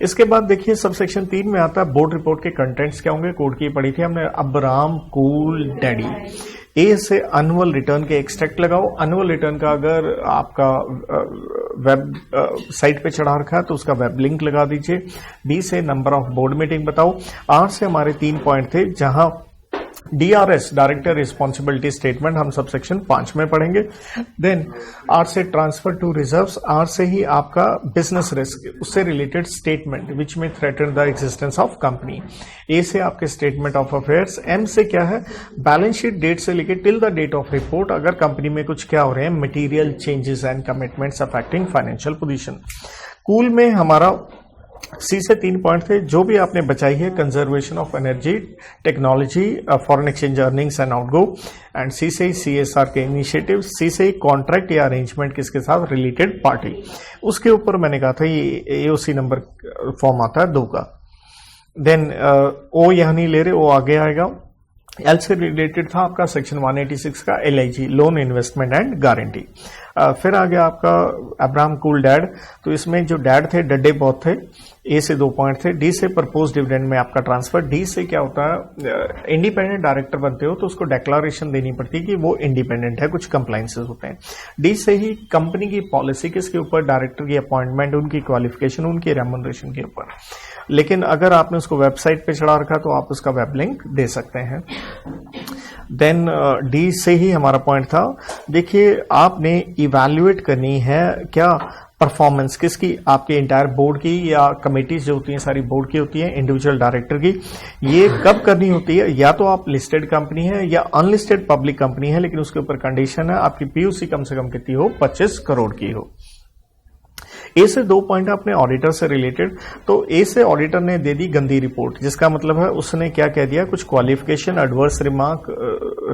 इसके बाद देखिए सब सेक्शन 3 में आता है बोर्ड रिपोर्ट के कंटेंट्स क्या होंगे, कोड की पढ़ी थी हमने, अब्राम कूल डैडी। ए से एनुअल रिटर्न के एक्सट्रैक्ट लगाओ, एनुअल रिटर्न का अगर आपका वेब साइट पे चढ़ा रखा है तो उसका वेब लिंक लगा दीजिए। बी से नंबर ऑफ बोर्ड मीटिंग बताओ। 8 से हमारे 3 पॉइंट थे, जहां डीआरएस डायरेक्टर रिस्पॉन्सिबिलिटी स्टेटमेंट हम सब सेक्शन 5 में पढ़ेंगे। देन 8 से ट्रांसफर टू रिजर्व्स, 8 से ही आपका बिजनेस रिस्क, उससे related statement which may threaten the existence of company. A से आपके स्टेटमेंट ऑफ अफेयर्स। एम से क्या है, बैलेंस शीट डेट से लेकर till the date of report, अगर कंपनी में कुछ क्या हो रहे हैं, material changes and commitments affecting financial position. कूल में हमारा सी से 3 पॉइंट थे, जो भी आपने बचाई है, conservation of energy, technology, foreign exchange earnings and outgo, and C से सीएसआर के इनिशिएटिव, सी से कॉन्ट्रैक्ट या अरेंजमेंट किसके साथ, रिलेटेड पार्टी। उसके ऊपर मैंने कहा था ये एओसी नंबर फॉर्म आता है 2 का। देन ओ यहां नहीं ले रहे, ओ आगे आएगा। एल से रिलेटेड था आपका सेक्शन 186 का LIG, loan investment and guarantee. फिर आ गया आपका अब्राहम कूल डैड, तो इसमें जो डैड थे डड्डे बहुत थे। ए से 2 पॉइंट थे। डी से प्रपोज डिविडेंड में आपका ट्रांसफर। डी से क्या होता है, इंडिपेंडेंट डायरेक्टर बनते हो तो उसको डिक्लेरेशन देनी पड़ती है कि वो इंडिपेंडेंट है, कुछ कंप्लायंसेस होते हैं। डी से ही कंपनी की पॉलिसी किसके ऊपर, डायरेक्टर की अपॉइंटमेंट, उनकी क्वालिफिकेशन, उनकी रेम्युनरेशन के ऊपर। लेकिन अगर आपने उसको वेबसाइट पे चढ़ा रखा तो आप उसका वेब लिंक दे सकते हैं। देन डी से ही हमारा पॉइंट था, देखिए आपने इवैल्यूएट करनी है क्या परफॉर्मेंस किसकी, आपके इंटायर बोर्ड की या कमेटीज जो होती हैं सारी बोर्ड की होती हैं, इंडिविजुअल डायरेक्टर की। ये कब करनी होती है, या तो आप लिस्टेड कंपनी है या अनलिस्टेड पब्लिक कंपनी है, लेकिन उसके ऊपर कंडीशन है आपकी पीयूसी कम से कम कितनी हो, 25 करोड़ की हो। ए से 2 पॉइंट अपने ऑडिटर से रिलेटेड, तो ए से ऑडिटर ने दे दी गंदी रिपोर्ट, जिसका मतलब है उसने क्या कह दिया, कुछ qualification, adverse remark,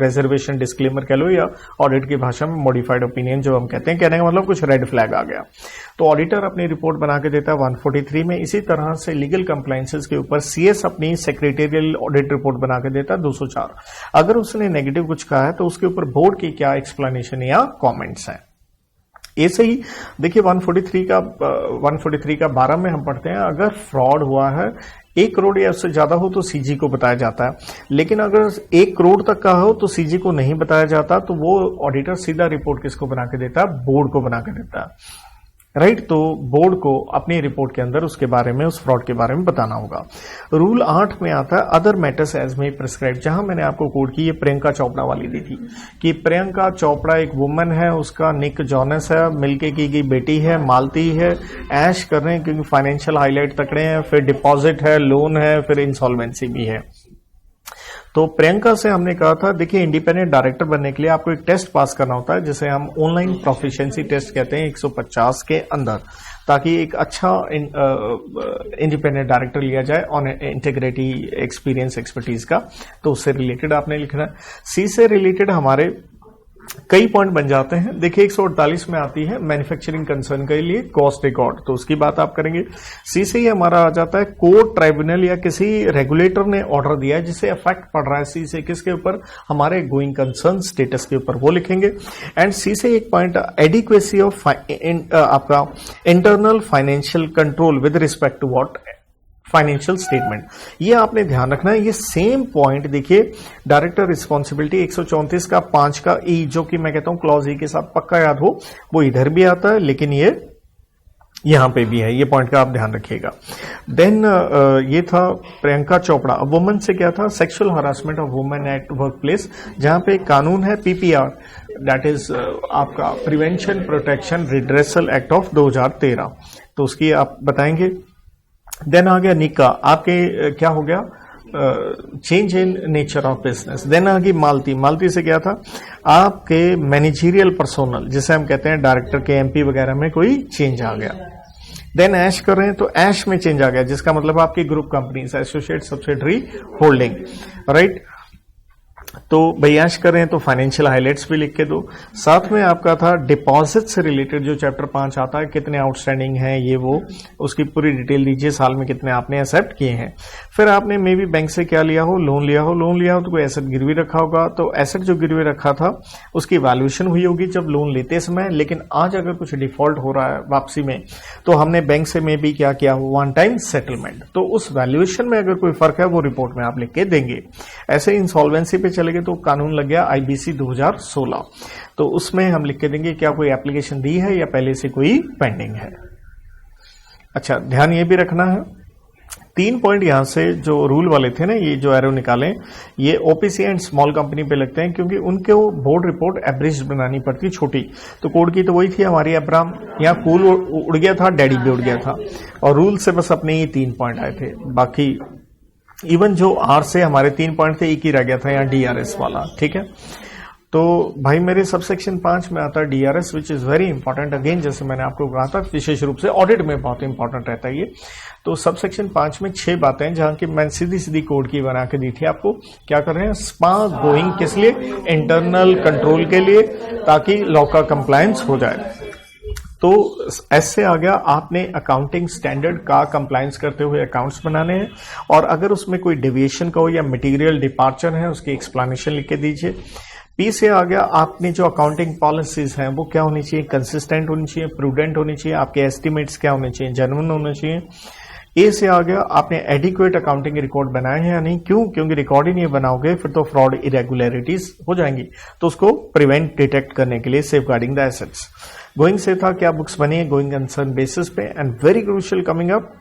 reservation, disclaimer कह लो, या ऑडिट की भाषा में मॉडिफाइड ओपिनियन जो हम कहते हैं, कहने का मतलब कुछ रेड फ्लैग आ गया। तो ऑडिटर अपनी रिपोर्ट बना के देता है 143 में। इसी तरह से लीगल कंप्लायंसेस के ऊपर सीएस अपनी सेक्रेटेरियल ऑडिट रिपोर्ट बना के देता है 204। अगर उसने नेगेटिव कुछ कहा है तो उसके ऊपर बोर्ड की क्या एक्सप्लेनेशन या कॉमेंट्स हैं। ऐसे ही देखिए 143 का 12 में हम पढ़ते हैं, अगर फ्रॉड हुआ है 1 करोड़ या उससे ज्यादा हो तो सीजी को बताया जाता है, लेकिन अगर 1 करोड़ तक का हो तो सीजी को नहीं बताया जाता, तो वो ऑडिटर सीधा रिपोर्ट किसको बना के देता है, बोर्ड को बना के देता है, राइट। तो बोर्ड को अपनी रिपोर्ट के अंदर उसके बारे में, उस फ्रॉड के बारे में बताना होगा। रूल 8 में आता है other matters as may prescribe, जहां मैंने आपको कोड की ये प्रियंका चोपड़ा वाली दी थी कि प्रियंका चोपड़ा एक वुमन है, उसका निक जॉनस है, मिलके की गई बेटी है, मालती है, ऐश कर रहे हैं क्योंकि फाइनेंशियल हाईलाइट तकड़े हैं, फिर डिपॉजिट है, लोन है, फिर इंसॉल्वेंसी भी है। तो प्रियंका से हमने कहा था, देखिए इंडिपेंडेंट डायरेक्टर बनने के लिए आपको एक टेस्ट पास करना होता है जिसे हम ऑनलाइन प्रोफिशिएंसी टेस्ट कहते हैं 150 के अंदर, ताकि एक अच्छा इंडिपेंडेंट डायरेक्टर लिया जाए ऑन इंटीग्रिटी, एक्सपीरियंस, एक्सपर्टीज का। तो उससे रिलेटेड आपने लिखना है। सी से रिलेटेड हमारे कई पॉइंट बन जाते हैं। देखिए 148 में आती है मैन्युफैक्चरिंग कंसर्न के लिए कॉस्ट रिकॉर्ड, तो उसकी बात आप करेंगे। सी से ही हमारा आ जाता है कोर्ट, ट्राइब्यूनल या किसी रेगुलेटर ने ऑर्डर दिया है जिससे इफेक्ट पड़ रहा है। सी से किसके ऊपर, हमारे गोइंग कंसर्न स्टेटस के ऊपर, वो लिखेंगे। एंड सी से एक पॉइंट एडिक्वेसी ऑफ आपका internal financial control with respect to what, financial statement. ये आपने ध्यान रखना है। ये सेम पॉइंट देखिए डायरेक्टर रिस्पॉन्सिबिलिटी 134 का 5 का ई, जो कि मैं कहता हूं क्लॉज ई के साथ पक्का याद हो, वो इधर भी आता है लेकिन ये यहां पे भी है। ये पॉइंट का आप ध्यान रखिएगा। देन ये था प्रियंका चोपड़ा, वुमेन से क्या था, sexual harassment of women at work place, जहां पे कानून है पीपीआर, दैट इज आपका prevention protection redressal act of 2013, तो उसकी आप बताएंगे। देन आ गया निका, आपके क्या हो गया, change in nature of business. Then आ गई मालती, मालती से क्या था, आपके मैनेजरियल पर्सोनल, जिसे हम कहते हैं डायरेक्टर के एमपी वगैरह में कोई चेंज आ गया। देन ऐश कर रहे हैं तो ऐश में चेंज आ गया, जिसका मतलब आपकी group companies, associate, subsidiary, holding, right. तो बयाश कर रहे हैं तो फाइनेंशियल हाइलाइट्स भी लिख के दो। साथ में आपका था डिपॉजिट से रिलेटेड जो चैप्टर 5 आता है, कितने आउटस्टैंडिंग हैं ये वो, उसकी पूरी डिटेल दीजिए, साल में कितने आपने एक्सेप्ट किए हैं। फिर आपने मे बी बैंक से क्या लिया हो, लोन लिया हो, लोन लिया हो तो कोई एसेट गिरवी रखा होगा, तो एसेट जो गिरवी रखा था उसकी वैल्यूएशन हुई होगी जब लोन लेते समय, लेकिन आज अगर कुछ डिफॉल्ट हो रहा है वापसी में तो हमने बैंक से मे बी क्या किया हो, वन टाइम सेटलमेंट, तो उस वैल्यूएशन में अगर कोई फर्क है वो रिपोर्ट में आप लिख के देंगे। ऐसे इंसॉल्वेंसी पे चले गए तो कानून लग गया आईबीसी 2016, तो उसमें हम लिख के देंगे क्या कोई एप्लीकेशन दी है या पहले से कोई पेंडिंग है। अच्छा, ध्यान ये भी रखना है, 3 पॉइंट यहां से जो रूल वाले थे ना, ये जो एरो निकालें, ये ओपीसी एंड स्मॉल कंपनी पे लगते हैं क्योंकि उनके वो बोर्ड रिपोर्ट एवरेज बनानी पड़ती है छोटी, तो कोड की तो वही थी हमारी अब्राम, यहाँ कूल उड़ गया था, डैडी भी उड़ गया था, और रूल से बस अपने ये 3 पॉइंट आए थे। बाकी इवन जो आर से हमारे 3 पॉइंट थे, एक ही रह गया था यहाँ डीआरएस वाला, ठीक है। तो भाई मेरे सबसेक्शन 5 में आता है DRS, which is very important, again जैसे मैंने आपको कहा था विशेष रूप से ऑडिट में बहुत इंपॉर्टेंट रहता है ये। तो सबसेक्शन 5 में 6 बातें हैं जहां की मैंने सीधी सीधी कोड की बना के दी थी आपको। क्या कर रहे हैं, स्पा गोइंग किस लिए, इंटरनल कंट्रोल के लिए, ताकि लॉ का कंप्लायंस हो जाए। तो ऐसे आ गया, आपने अकाउंटिंग स्टैंडर्ड का कंप्लायंस करते हुए अकाउंट्स बनाने हैं, और अगर उसमें कोई डेविएशन का हो या मटेरियल डिपार्चर है उसकी एक्सप्लेनेशन लिख के दीजिए। पी से आ गया, आपने जो अकाउंटिंग पॉलिसीज हैं वो क्या होनी चाहिए, कंसिस्टेंट होनी चाहिए, प्रूडेंट होनी चाहिए, आपके एस्टिमेट्स क्या होने चाहिए, जेन्युइन होने चाहिए। ए से आ गया, आपने एडिक्वेट अकाउंटिंग रिकॉर्ड बनाए हैं या नहीं, क्यों, क्योंकि रिकॉर्ड ही नहीं बनाओगे फिर तो फ्रॉड इरेगुलरिटीज हो जाएंगी, तो उसको प्रिवेंट डिटेक्ट करने के लिए safeguarding the assets. Going से था क्या बुक्स बनी है गोइंग कंसर्न बेसिस पे, and very crucial coming up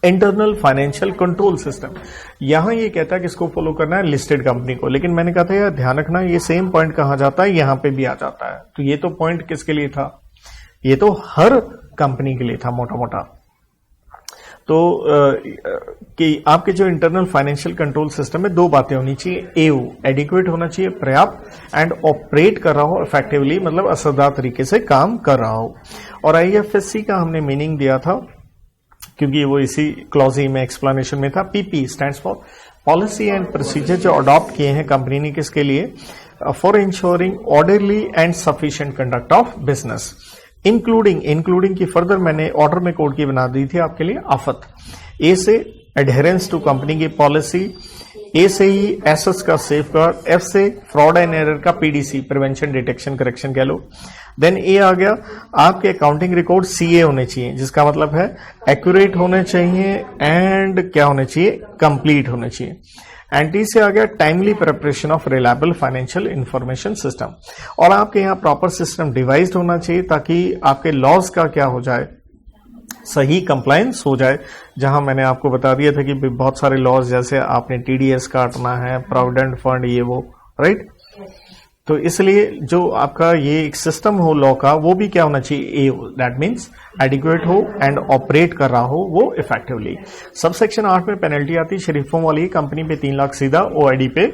internal financial control system. यहां ये कहता है कि इसको फॉलो करना है लिस्टेड कंपनी को, लेकिन मैंने कहा था यार ध्यान रखना ये सेम पॉइंट कहां जाता है, यहां पे भी आ जाता है। तो ये तो पॉइंट किसके लिए था, ये तो हर कंपनी के लिए था मोटा मोटा। तो कि आपके जो इंटरनल फाइनेंशियल कंट्रोल सिस्टम में 2 बातें होनी चाहिए, एओ एडिक्वेट होना चाहिए, पर्याप्त, एंड ऑपरेट कर रहा हो इफेक्टिवली, मतलब असरदार तरीके से काम कर रहा हो। और आईएफएससी का हमने मीनिंग दिया था क्योंकि वो इसी क्लॉजी में एक्सप्लेनेशन में था। PP stands for policy and procedure जो अडॉप्ट किए हैं कंपनी ने, किसके लिए, for ensuring orderly and sufficient conduct of business, including की फर्दर मैंने ऑर्डर में कोड की बना दी थी आपके लिए आफत। ए से एडहेरेंस टू कंपनी की पॉलिसी, ए से ही एसेट्स का सेफगार्ड, एफ से फ्रॉड एंड एरर का पीडीसी, प्रिवेंशन डिटेक्शन करेक्शन कह लो। देन ए आ गया, आपके अकाउंटिंग रिकॉर्ड सीए होने चाहिए, जिसका मतलब है एक्यूरेट होने चाहिए एंड क्या होने चाहिए, कंप्लीट होने चाहिए। एंड टी से आ गया timely preparation of reliable financial information system, और आपके यहाँ प्रॉपर सिस्टम डिवाइस्ड होना चाहिए ताकि आपके लॉज का क्या हो जाए, सही कंप्लायंस हो जाए। जहां मैंने आपको बता दिया था कि बहुत सारे लॉज, जैसे आपने टीडीएस काटना है, प्रोविडेंट फंड, ये वो, राइट। तो इसलिए जो आपका ये एक सिस्टम हो लॉ का, वो भी क्या होना चाहिए, दैट मीन्स एडिक्वेट हो एंड ऑपरेट कर रहा हो वो इफेक्टिवली। सबसेक्शन 8 में पेनल्टी आती है शरीफों वाली, कंपनी पे 3 लाख सीधा, ओआईडी पे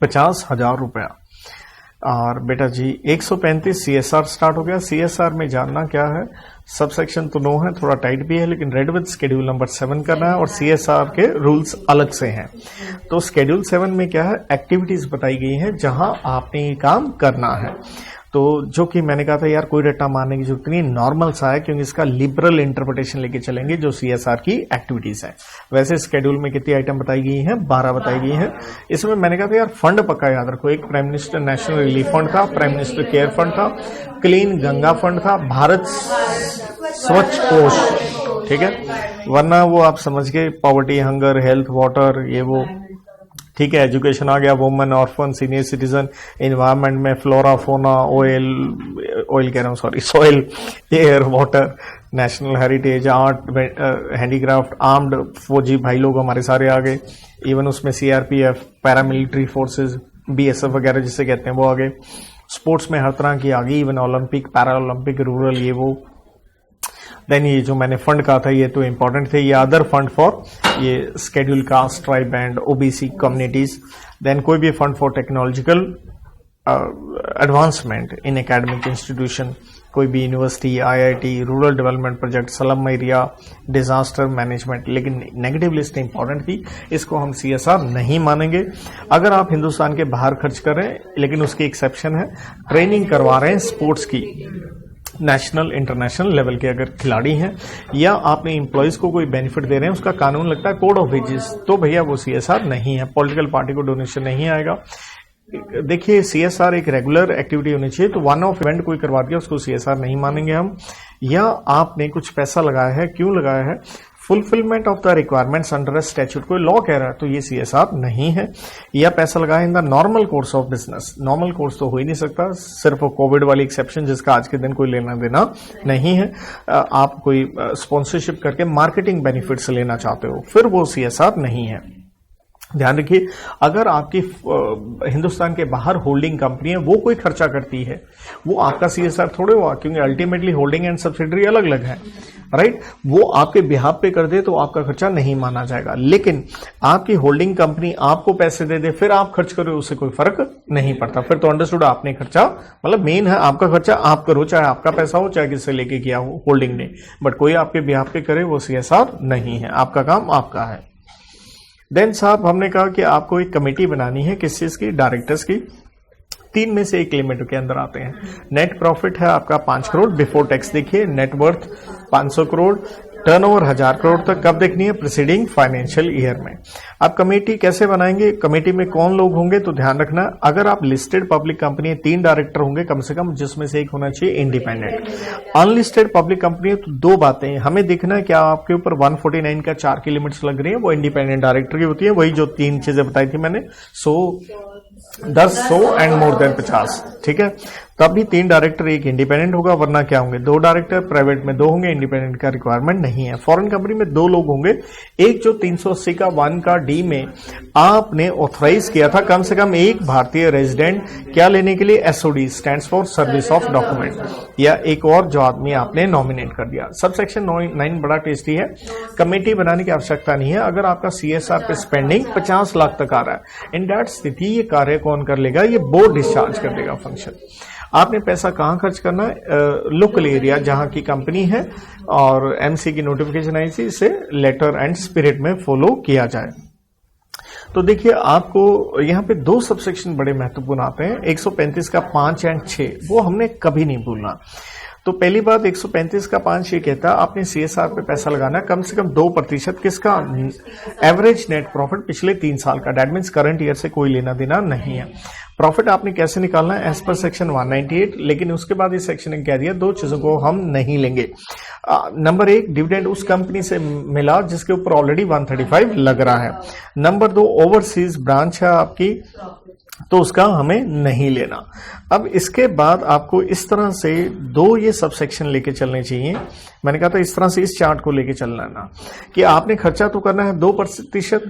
50,000 रुपया। और बेटा जी 135 सीएसआर स्टार्ट हो गया। सीएसआर में जानना क्या है, सबसेक्शन तो 9 है, थोड़ा टाइट भी है, लेकिन रेड विद शेड्यूल नंबर 7 करना है और CSR के रूल्स अलग से हैं। तो शेड्यूल 7 में क्या है, एक्टिविटीज बताई गई है जहां आपने ये काम करना है। तो जो कि मैंने कहा था यार कोई रट्टा मारने की जरूरत नहीं, नॉर्मल सा है, क्योंकि इसका लिबरल इंटरप्रिटेशन लेके चलेंगे जो CSR की एक्टिविटीज है। वैसे शेड्यूल में कितनी आइटम बताई गई हैं, 12 बताई गई हैं। इसमें मैंने कहा था यार फंड पक्का याद रखो, एक prime minister national relief fund था, प्राइम मिनिस्टर केयर फंड था, क्लीन गंगा फंड था, भारत स्वच्छ कोष, ठीक है, वरना वो आप समझ गए पॉवर्टी, हंगर, हेल्थ, वाटर, ये वो, ठीक है। एजुकेशन आ गया, women, orphan, senior citizen, environment में फ्लोरा, फोना, ऑयल कह रहा हूँ sorry, soil, air, water, national heritage, art, handicraft, armed, फौजी भाई लोग हमारे सारे आ गए, इवन उसमें CRPF, पैरामिलिट्री फोर्सेज, BSF वगैरह जिसे कहते हैं वो आ गए। स्पोर्ट्स में हर तरह की आ गई, even Olympic, para Olympic, rural, ये वो। देन ये जो मैंने फंड कहा था ये तो इंपॉर्टेंट थे, ये अदर फंड फॉर ये schedule caste, tribe and OBC communities. Then कोई भी fund for technological advancement in academic institution, कोई भी university, IIT, rural development project, slum area, disaster management. लेकिन नेगेटिव लिस्ट इंपॉर्टेंट थी, इसको हम CSR नहीं मानेंगे। अगर आप हिंदुस्तान के बाहर खर्च कर रहे हैं, लेकिन उसकी एक्सेप्शन है, ट्रेनिंग करवा रहे हैं स्पोर्ट्स की, नेशनल इंटरनेशनल लेवल के अगर खिलाड़ी हैं, या आपने एम्प्लॉयज को कोई बेनिफिट दे रहे हैं, उसका कानून लगता है कोड ऑफ वेजेस, तो भैया वो CSR नहीं है। पॉलिटिकल पार्टी को डोनेशन नहीं आएगा। देखिए CSR एक रेगुलर एक्टिविटी होनी चाहिए, तो वन ऑफ इवेंट कोई करवा दिया उसको CSR नहीं मानेंगे हम। या आपने कुछ पैसा लगाया है, क्यों लगाया है, fulfilment of the requirements under a statute, कोई लॉ कह रहा है, तो ये CSR नहीं है। या पैसा लगाया in the normal course of business, normal course तो हो ही नहीं सकता, सिर्फ कोविड वाली एक्सेप्शन जिसका आज के दिन कोई लेना देना नहीं है। आप कोई स्पॉन्सरशिप करके मार्केटिंग बेनिफिट्स लेना चाहते हो, फिर वो CSR नहीं है। ध्यान रखिए, अगर आपकी हिंदुस्तान के बाहर होल्डिंग कंपनी है, वो कोई खर्चा करती है, वो आपका CSR थोड़े हुआ, क्योंकि अल्टीमेटली होल्डिंग एंड सब्सिडरी अलग अलग है, राइट। वो आपके बिहाफ पे कर दे तो आपका खर्चा नहीं माना जाएगा। लेकिन आपकी होल्डिंग कंपनी आपको पैसे दे दे, फिर आप खर्च करो, उससे कोई फर्क नहीं पड़ता। फिर तो अंडरस्टूड, आपने खर्चा, मतलब मेन है आपका खर्चा आप करो, चाहे आपका पैसा हो चाहे किससे लेके किया हो होल्डिंग ने, बट कोई आपके बिहाफ पे करे वो CSR नहीं है, आपका काम आपका है। देन साहब हमने कहा कि आपको एक कमेटी बनानी है, किस चीज की, डायरेक्टर्स की। 3 में से एक लिमिट के अंदर आते हैं। नेट प्रॉफिट है आपका 5 करोड़ बिफोर टैक्स, देखिए net worth 500 crore, turnover 1000 crore तक कब देखनी है, प्रीसीडिंग फाइनेंशियल ईयर में। आप कमेटी कैसे बनाएंगे, कमेटी में कौन लोग होंगे, तो ध्यान रखना, अगर आप लिस्टेड पब्लिक कंपनी है 3 डायरेक्टर होंगे कम से कम, जिसमें से एक होना चाहिए इंडिपेंडेंट। अनलिस्टेड पब्लिक कंपनी है तो 2 बातें हमें देखना है, क्या आपके ऊपर 149 का 4 की लिमिट्स लग रही है, वो इंडिपेंडेंट डायरेक्टर की होती है, वही जो 3 चीजें बताई थी मैंने, 100 एंड मोर देन 50, ठीक है। तब भी 3 डायरेक्टर, एक इंडिपेंडेंट होगा, वरना क्या होंगे 2 डायरेक्टर, प्राइवेट में 2 होंगे, इंडिपेंडेंट का रिक्वायरमेंट नहीं है। फॉरेन कंपनी में 2 लोग होंगे, एक जो 380 का 1 का डी में आपने ऑथराइज किया था कम से कम एक भारतीय रेजिडेंट क्या लेने के लिए, SOD stands for service of document, या एक और जो आदमी आपने नॉमिनेट कर दिया। सबसेक्शन 9 बड़ा टेस्टी है, कमेटी बनाने की आवश्यकता नहीं है। अगर आपका CSR पे स्पेंडिंग 50 लाख तक आ रहा है, इन दैट स्थिति ये कार्य कौन कर लेगा, ये बोर्ड डिस्चार्ज कर देगा फंक्शन। आपने पैसा कहां खर्च करना है, लोकल एरिया जहां की कंपनी है और MC की नोटिफिकेशन आई थी, इसे लेटर एंड स्पिरिट में फॉलो किया जाए। तो देखिए आपको यहाँ पे 2 सबसेक्शन बड़े महत्वपूर्ण आते हैं, 135 का 5 एंड 6, वो हमने कभी नहीं भूलना। तो पहली बात 135 का 5 ये कहता है आपने CSR पे पैसा लगाना कम से कम 2% किसका, एवरेज नेट प्रॉफिट पिछले 3 साल का, दैट मीन्स करंट ईयर से कोई लेना देना नहीं है। प्रॉफिट आपने कैसे निकालना है, एज पर सेक्शन 198, लेकिन उसके बाद इस सेक्शन ने कह दिया 2 चीजों को हम नहीं लेंगे। नंबर 1, डिविडेंड उस कंपनी से मिला जिसके ऊपर ऑलरेडी 135 लग रहा है। नंबर 2, ओवरसीज ब्रांच है आपकी, तो उसका हमें नहीं लेना। अब इसके बाद आपको इस तरह से 2 ये सबसेक्शन लेके चलने चाहिए। मैंने कहा था इस तरह से इस चार्ट को लेके चलना है ना, कि आपने खर्चा तो करना है 2%,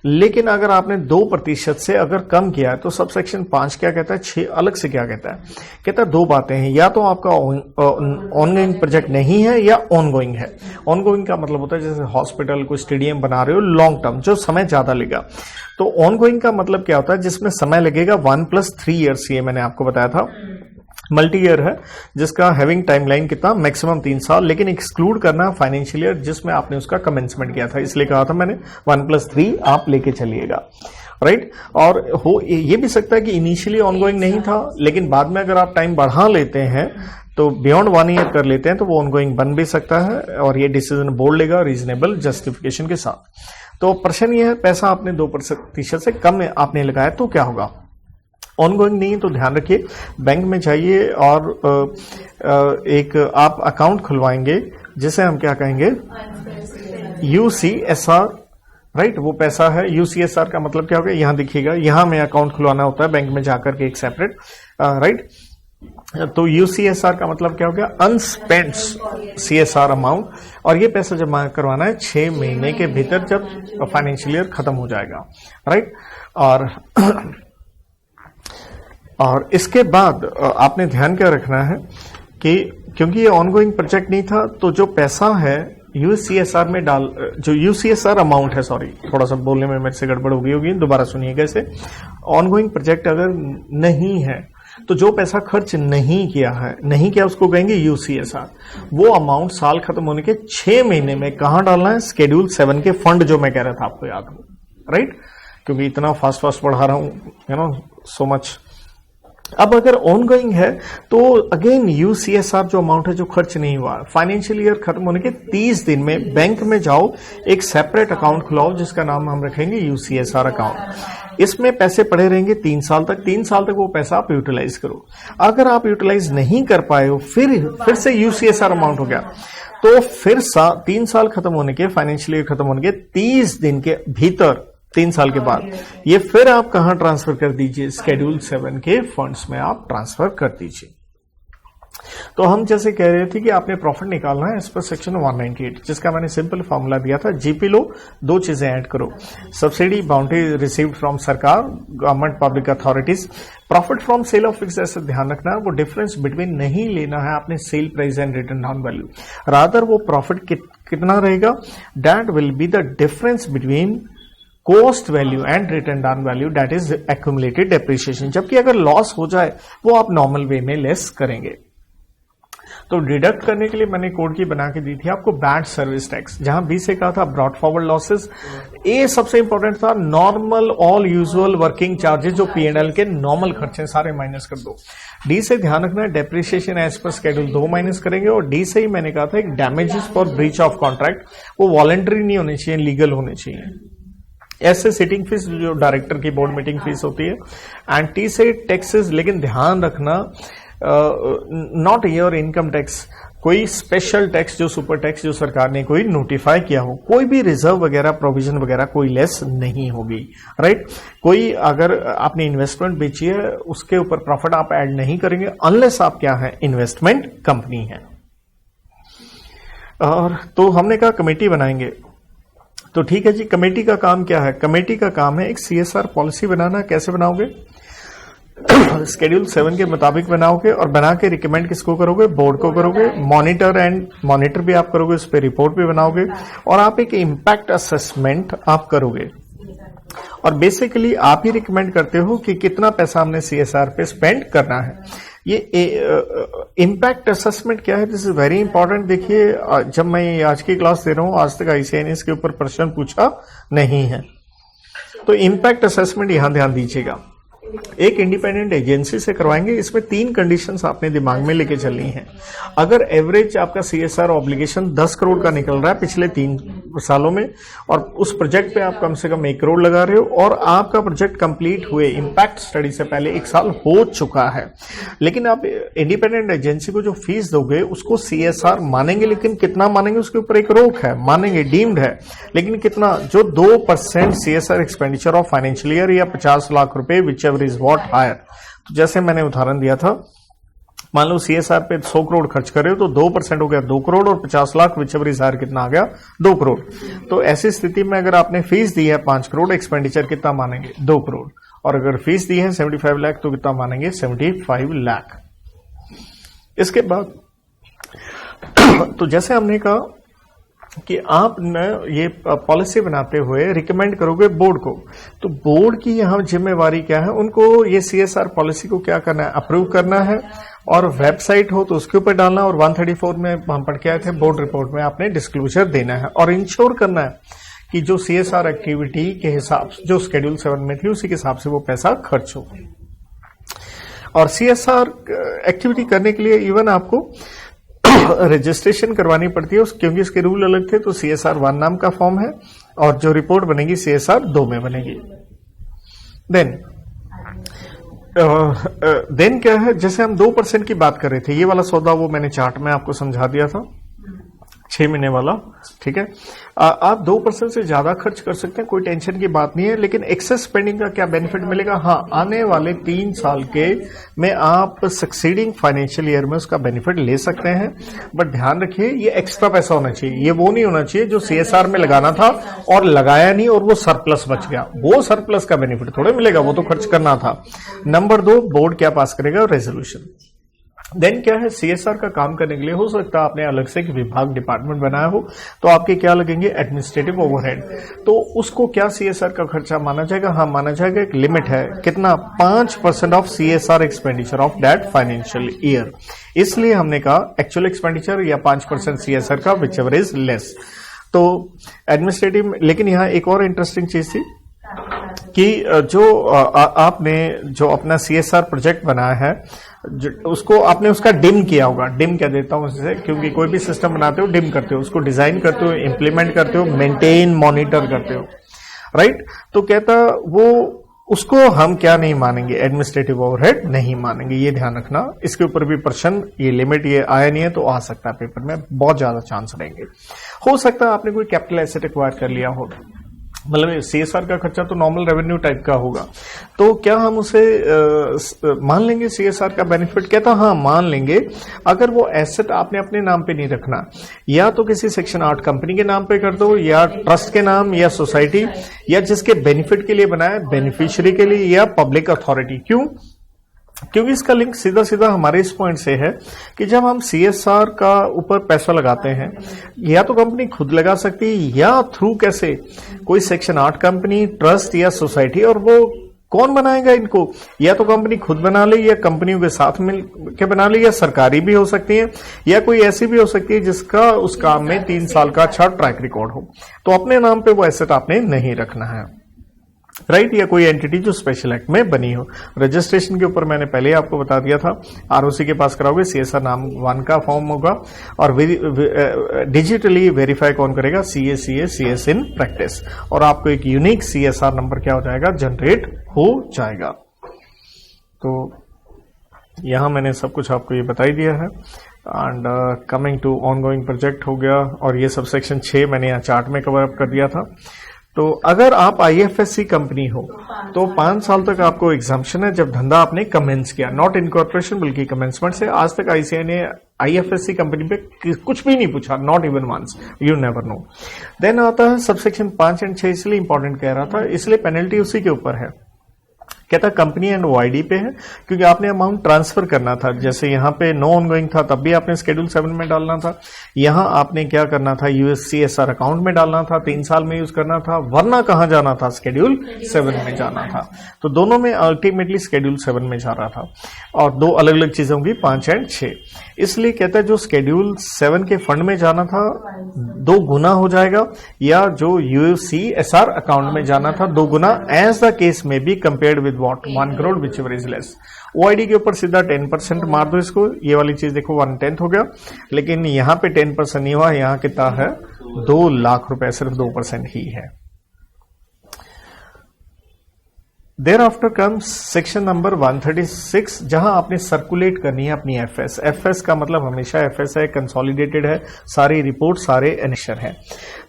लेकिन अगर आपने 2% से अगर कम किया है तो सबसेक्शन 5 क्या कहता है, 6 अलग से क्या कहता है, कहता है 2 बातें हैं, या तो आपका ऑनगोइंग प्रोजेक्ट नहीं है या ऑनगोइंग है। ऑनगोइंग का मतलब होता है जैसे हॉस्पिटल को स्टेडियम बना रहे हो लॉन्ग टर्म, जो समय ज्यादा लेगा। तो ऑनगोइंग का मतलब क्या होता है, जिसमें समय लगेगा 1+3 ईयर्स, ये मैंने आपको बताया था। मल्टी ईयर है, जिसका हैविंग टाइमलाइन कितना, मैक्सिमम 3 साल, लेकिन एक्सक्लूड करना फाइनेंशियल ईयर जिसमें आपने उसका कमेंसमेंट किया था, इसलिए कहा था मैंने 1+3 आप लेके चलिएगा, राइट। और हो ये भी सकता है कि इनिशियली ऑनगोइंग नहीं था, लेकिन बाद में अगर आप टाइम बढ़ा लेते हैं तो बियॉन्ड 1 ईयर कर लेते हैं तो वो ऑनगोइंग बन भी सकता है, और ये डिसीजन बोर्ड लेगा रीजनेबल जस्टिफिकेशन के साथ। तो प्रश्न ये है, पैसा आपने 2% से कम में आपने लगाया तो क्या होगा। ऑनगोइंग नहीं तो ध्यान रखिए, बैंक में जाइए और एक आप अकाउंट खुलवाएंगे जिसे हम क्या कहेंगे, UCSR, राइट। वो पैसा है, UCSR का मतलब क्या होगा, यहां दिखिएगा, यहां में अकाउंट खुलवाना होता है बैंक में जाकर के एक सेपरेट, राइट। तो UCSR का मतलब क्या हो गया, अनस्पेंट CSR अमाउंट, और ये पैसा जमा करवाना है 6 महीने के भीतर जब फाइनेंशियल ईयर खत्म हो जाएगा, राइट। और इसके बाद आपने ध्यान क्या रखना है कि क्योंकि ये ऑनगोइंग प्रोजेक्ट नहीं था, तो जो पैसा है UCSR में जो UCSR अमाउंट है, सॉरी थोड़ा सा बोलने में मेरे से गड़बड़ होगी, दोबारा सुनिएगा इसे। ऑनगोइंग प्रोजेक्ट अगर नहीं है तो जो पैसा खर्च नहीं किया उसको कहेंगे UCSR। वो अमाउंट साल खत्म होने के 6 महीने में कहां डालना है, शेड्यूल 7 के फंड जो मैं कह रहा था आपको याद हो, राइट। क्योंकि इतना फास्ट पढ़ा रहा हूं, सो मच। अब अगर ऑनगोइंग है तो अगेन UCSR जो अमाउंट है जो खर्च नहीं हुआ, फाइनेंशियल ईयर खत्म होने के 30 दिन में बैंक में जाओ, एक सेपरेट अकाउंट खुलाओ जिसका नाम हम रखेंगे UCSR अकाउंट। इसमें पैसे पड़े रहेंगे 3 साल तक, 3 साल तक वो पैसा आप यूटिलाइज करो। अगर आप यूटिलाइज नहीं कर पाए हो, फिर से UCSR अमाउंट हो गया, तो फिर 3 साल खत्म होने के, फाइनेंशियल ईयर खत्म होने के 30 दिन के भीतर, 3 साल के बाद ये फिर आप कहां ट्रांसफर कर दीजिए, शेड्यूल 7 के फंड्स में आप ट्रांसफर कर दीजिए। तो हम जैसे कह रहे थे कि आपने प्रॉफिट निकालना है एज पर सेक्शन 198, जिसका मैंने सिंपल फॉर्मूला दिया था, जीपी लो, 2 चीजें ऐड करो, सब्सिडी बाउंड्री रिसीव्ड फ्रॉम सरकार, government public authorities, profit from sale of fixed asset. ध्यान रखना वो डिफरेंस बिटवीन नहीं लेना है आपने sale price and written down value, rather वो प्रॉफिट कितना रहेगा, that will be the difference between cost value and written down value, that is accumulated depreciation. जबकि अगर लॉस हो जाए वो आप नॉर्मल वे में लेस करेंगे। तो डिडक्ट करने के लिए मैंने कोड की बना के दी थी आपको, बैड सर्विस टैक्स, जहां बी से कहा था ब्रॉट फॉरवर्ड लॉसेस, ए सबसे इंपॉर्टेंट था normal all usual working charges, जो P&L के नॉर्मल खर्चे सारे माइनस कर दो। डी से ध्यान रखना depreciation as per schedule 2 minus करेंगे, और डी से ही मैंने कहा था एक damages for breach of contract, वो वॉलंटरी नहीं होने चाहिए, लीगल होने चाहिए। ऐसे सिटिंग फीस जो डायरेक्टर की बोर्ड मीटिंग फीस होती है, एंड टी से टैक्सेस, लेकिन ध्यान रखना नॉट योर इनकम टैक्स, कोई स्पेशल टैक्स जो सुपर टैक्स जो सरकार ने कोई नोटिफाई किया हो, कोई भी रिजर्व वगैरह प्रोविजन वगैरह कोई लेस नहीं होगी, राइट। कोई अगर आपने इन्वेस्टमेंट बेची है उसके ऊपर प्रॉफिट आप ऐड नहीं करेंगे अनलेस आप क्या है, इन्वेस्टमेंट कंपनी है। और तो हमने कहा कमेटी बनाएंगे, तो ठीक है जी, कमेटी का काम क्या है, कमेटी का काम है एक CSR पॉलिसी बनाना। कैसे बनाओगे, शेड्यूल 7 के मुताबिक बनाओगे, और बना के रिकमेंड किसको करोगे, बोर्ड को करोगे, मॉनिटर भी आप करोगे, उस पर रिपोर्ट भी बनाओगे, और आप एक इम्पैक्ट असेसमेंट आप करोगे। और बेसिकली आप ही रिकमेंड करते हो कि कितना पैसा हमने CSR पे स्पेंड करना है। ये इम्पैक्ट असेसमेंट क्या है, दिस इज वेरी इंपॉर्टेंट। देखिए जब मैं आज की क्लास दे रहा हूं, आज तक ICAI ने इसके ऊपर प्रश्न पूछा नहीं है, तो इम्पैक्ट असेसमेंट यहां ध्यान दीजिएगा। एक इंडिपेंडेंट एजेंसी से करवाएंगे, इसमें 3 कंडीशंस आपने दिमाग में लेके चलनी है। अगर एवरेज आपका CSR ऑब्लिगेशन 10 करोड़ का निकल रहा है पिछले 3 सालों में, और उस प्रोजेक्ट पे आप कम से कम 1 करोड़ लगा रहे हो, और आपका प्रोजेक्ट कंप्लीट हुए इम्पैक्ट स्टडी से पहले 1 साल हो चुका है, लेकिन आप इंडिपेंडेंट एजेंसी को जो फीस दोगे उसको CSR मानेंगे, लेकिन कितना मानेंगे उसके ऊपर एक रोक है, मानेंगे डीम्ड है, लेकिन कितना, जो 2% CSR expenditure of financial year या 50 लाख रुपए whichever is what higher. तो जैसे मैंने उदाहरण दिया था, मान लो CSR पे 100 करोड़ खर्च कर रहे हो, तो 2% हो गया 2 करोड़, और 50 lakh whichever is higher कितना आ गया, 2 करोड़। तो ऐसी स्थिति में अगर आपने फीस दी है 5 करोड़, एक्सपेंडिचर कितना मानेंगे, 2 करोड़, और अगर फीस दी है 75 लाख तो कितना मानेंगे, 75 लाख। इसके बाद तो जैसे हमने कहा कि आप न ये पॉलिसी बनाते हुए रिकमेंड करोगे बोर्ड को, तो बोर्ड की यहां जिम्मेवारी क्या है, उनको ये CSR पॉलिसी को क्या करना है, अप्रूव करना है, और वेबसाइट हो तो उसके ऊपर डालना, और 134 में हम पढ़ के आए थे बोर्ड रिपोर्ट में आपने डिस्क्लोजर देना है और इंश्योर करना है कि जो CSR एक्टिविटी के हिसाब से जो शेड्यूल 7 में थी उसी के हिसाब से वो पैसा खर्च हो। और CSR एक्टिविटी करने के लिए इवन आपको रजिस्ट्रेशन करवानी पड़ती है, क्योंकि इसके रूल अलग थे। तो CSR 1 नाम का फॉर्म है और जो रिपोर्ट बनेगी CSR 2 में बनेगी। देन क्या है, जैसे हम 2% की बात कर रहे थे, ये वाला सौदा वो मैंने चार्ट में आपको समझा दिया था 6 महीने वाला, ठीक है। आप 2% से ज्यादा खर्च कर सकते हैं, कोई टेंशन की बात नहीं है। लेकिन एक्सेस स्पेंडिंग का क्या बेनिफिट मिलेगा? हाँ, आने वाले 3 साल के में आप सक्सीडिंग फाइनेंशियल ईयर में उसका बेनिफिट ले सकते हैं। बट ध्यान रखिए, ये एक्स्ट्रा पैसा होना चाहिए, ये वो नहीं होना चाहिए जो CSR में लगाना था और लगाया नहीं और वो सरप्लस बच गया। वो सरप्लस का बेनिफिट थोड़े मिलेगा, वो तो खर्च करना था। नंबर 2, बोर्ड क्या पास करेगा? रेजोल्यूशन। देन क्या है, CSR का काम करने के लिए हो सकता है आपने अलग से एक विभाग डिपार्टमेंट बनाया हो, तो आपके क्या लगेंगे? Administrative overhead. तो उसको क्या CSR का खर्चा माना जाएगा? हाँ, माना जाएगा। एक लिमिट है, कितना? 5% of CSR expenditure of that financial year. इसलिए हमने कहा एक्चुअल एक्सपेंडिचर या 5% CSR का, विच एवर इज लेस। तो एडमिनिस्ट्रेटिव। लेकिन यहाँ एक और इंटरेस्टिंग चीज थी कि जो आपने जो अपना CSR प्रोजेक्ट बनाया है, उसको आपने उसका डिम किया होगा। डिम क्या देता हूं उससे, क्योंकि कोई भी सिस्टम बनाते हो डिम करते हो, उसको डिजाइन करते हो, इंप्लीमेंट करते हो, मेंटेन मॉनिटर करते हो, राइट। तो कहता वो उसको हम क्या नहीं मानेंगे? एडमिनिस्ट्रेटिव ओवरहेड नहीं मानेंगे। ये ध्यान रखना, इसके ऊपर भी प्रश्न, ये लिमिट ये आया नहीं है तो आ सकता है पेपर में, बहुत ज्यादा चांस रहेंगे। हो सकता है आपने कोई कैपिटल एसेट एक्वायर कर लिया हो, मतलब CSR का खर्चा तो नॉर्मल रेवेन्यू टाइप का होगा, तो क्या हम उसे मान लेंगे CSR का बेनिफिट? कहता हाँ, मान लेंगे अगर वो एसेट आपने अपने नाम पे नहीं रखना, या तो किसी सेक्शन 8 कंपनी के नाम पे कर दो, या ट्रस्ट के नाम, या सोसाइटी, या जिसके बेनिफिट के लिए बनाया, बेनिफिशियरी के लिए, या पब्लिक अथॉरिटी। क्यों? क्योंकि इसका लिंक सीधा सीधा हमारे इस पॉइंट से है कि जब हम CSR का ऊपर पैसा लगाते हैं, या तो कंपनी खुद लगा सकती है, या थ्रू कैसे? कोई सेक्शन 8 कंपनी, ट्रस्ट या सोसाइटी। और वो कौन बनाएगा इनको? या तो कंपनी खुद बना ले, या कंपनियों के साथ मिल के बना ले, या सरकारी भी हो सकती है, या कोई ऐसी भी हो सकती है जिसका उस काम में 3 साल का अच्छा ट्रैक रिकॉर्ड हो। तो अपने नाम पे वो एसेट आपने नहीं रखना है, राइट। या कोई एंटिटी जो स्पेशल एक्ट में बनी हो। रजिस्ट्रेशन के ऊपर मैंने पहले ही आपको बता दिया था, ROC के पास कराओगे, CSR नाम 1 का फॉर्म होगा, और डिजिटली वेरीफाई कौन करेगा? CS in practice. और आपको एक यूनिक CSR नंबर क्या हो जाएगा? जनरेट हो जाएगा। तो यहां मैंने सब कुछ आपको ये बता ही दिया है। And coming to ongoing project हो गया, और ये सब सेक्शन 6 मैंने यहाँ चार्ट में कवर अप कर दिया था। तो अगर आप IFSC कंपनी हो तो 5 साल तक आपको एग्जाम्पशन है जब धंधा आपने कमेंस किया, नॉट इनकॉर्पोरेशन बल्कि कमेंसमेंट से। आज तक ICAI ने IFSC कंपनी पे कुछ भी नहीं पूछा, not even once, you never know. Then आता है सबसेक्शन 5 एंड 6, इसलिए इंपॉर्टेंट कह रहा था, इसलिए पेनल्टी उसी के ऊपर है। कहता कंपनी एंड OID पे है, क्योंकि आपने अमाउंट ट्रांसफर करना था। जैसे यहाँ पे नो ऑनगोइंग था, तब भी आपने शेड्यूल 7 में डालना था। यहाँ आपने क्या करना था? CSR अकाउंट में डालना था, 3 साल में यूज करना था, वरना कहाँ जाना था? शेड्यूल 7 में जाना था। तो दोनों में अल्टीमेटली शेड्यूल 7 में जा रहा था, और 2 अलग अलग चीजें होंगी, 5 एंड 6। इसलिए कहता है जो शेड्यूल 7 के फंड में जाना था 2 गुना हो जाएगा, या जो CSR अकाउंट में जाना था 2 गुना, एज द केस में be compared with what? 1 crore which ever is less. OID के ऊपर सीधा 10% मार दो इसको, ये वाली चीज देखो 1/10 हो गया, लेकिन यहाँ पे 10% नहीं हुआ, यहाँ कितना है? 2 लाख रुपए, सिर्फ 2% ही है। Thereafter comes section number 136, जहां आपने सर्कुलेट करनी है अपनी FS का मतलब हमेशा FS है, कंसोलिडेटेड है, सारी रिपोर्ट सारे एनेक्शर है।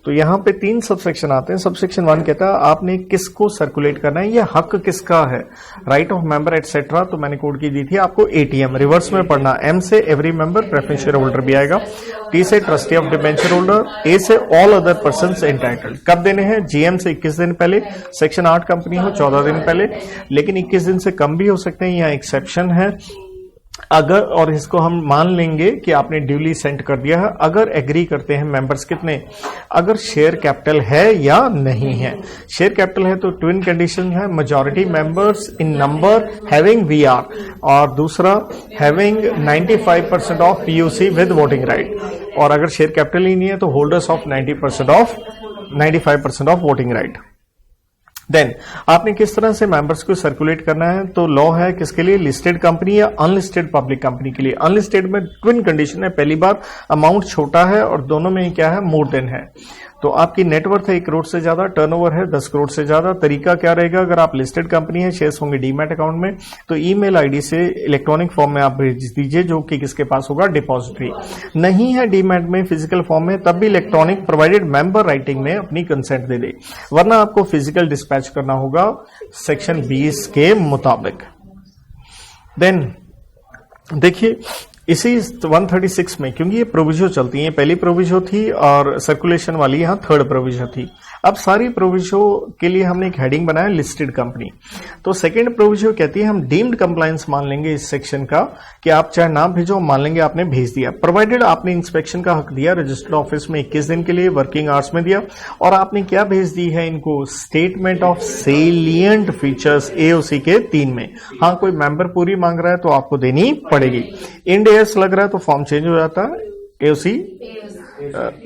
तो यहां पे 3 सबसेक्शन आते हैं। सबसेक्शन 1 कहता है आपने किसको सर्कुलेट करना है, ये हक किसका है? Right of member etcetera. तो मैंने कोड की दी थी आपको ATM, रिवर्स में पढ़ना। M से every member, preference share holder भी आएगा। T से trustee of debenture holder. A से ऑल अदर पर्संस एंटाइटल्ड। कब देने हैं? GM से 21 दिन पहले, सेक्शन 8 कंपनी हो 14 दिन पहले, लेकिन 21 दिन से कम भी हो सकते हैं, यहाँ एक्सेप्शन है। अगर, और इसको हम मान लेंगे कि आपने ड्यूली सेंड कर दिया है, अगर एग्री करते हैं मेंबर्स कितने, अगर शेयर कैपिटल है या नहीं है। शेयर कैपिटल है तो ट्विन कंडीशन है, majority members in number having VR, और दूसरा having 95% of PUC with voting right, और अगर शेयर कैपिटल ही नहीं है तो holders of 95% of voting right. Then आपने किस तरह से मेंबर्स को सर्कुलेट करना है, तो लॉ है किसके लिए, लिस्टेड कंपनी या अनलिस्टेड पब्लिक कंपनी के लिए। अनलिस्टेड में ट्विन कंडीशन है, पहली बार अमाउंट छोटा है और दोनों में ही क्या है, मोर देन है। तो आपकी नेटवर्थ है 1 करोड़ से ज्यादा, टर्नओवर है 10 करोड़ से ज्यादा। तरीका क्या रहेगा, अगर आप लिस्टेड कंपनी है, शेयर्स होंगे डीमैट अकाउंट में, तो ईमेल आईडी से इलेक्ट्रॉनिक फॉर्म में आप भेज दीजिए, जो कि किसके पास होगा, डिपॉजिटरी। नहीं है डीमैट में, फिजिकल फॉर्म में, तब भी इलेक्ट्रॉनिक, प्रोवाइडेड मेंबर राइटिंग में अपनी कंसेंट दे दे, वरना आपको फिजिकल डिस्पैच करना होगा सेक्शन 20 के मुताबिक। देन देखिए इसी 136 में, क्योंकि ये प्रोविजो चलती है, पहली प्रोविजो थी और सर्कुलेशन वाली यहां थर्ड प्रोविजो थी। अब सारी प्रोविजो के लिए हमने एक हेडिंग बनाया लिस्टेड कंपनी। तो सेकंड प्रोविजो कहती है हम डीम्ड कंप्लायंस मान लेंगे इस सेक्शन का, कि आप चाहे ना भेजो, मान लेंगे आपने भेज दिया, प्रोवाइडेड आपने इंस्पेक्शन का हक दिया, रजिस्टर्ड ऑफिस में 21 दिन के लिए वर्किंग आवर्स में दिया, और आपने क्या भेज दी है इनको, statement of salient features AOC के 3 में। हाँ, कोई मेंबर पूरी मांग रहा है तो आपको देनी पड़ेगी। इंड एस लग रहा है तो फॉर्म चेंज हो जाता है, एओसी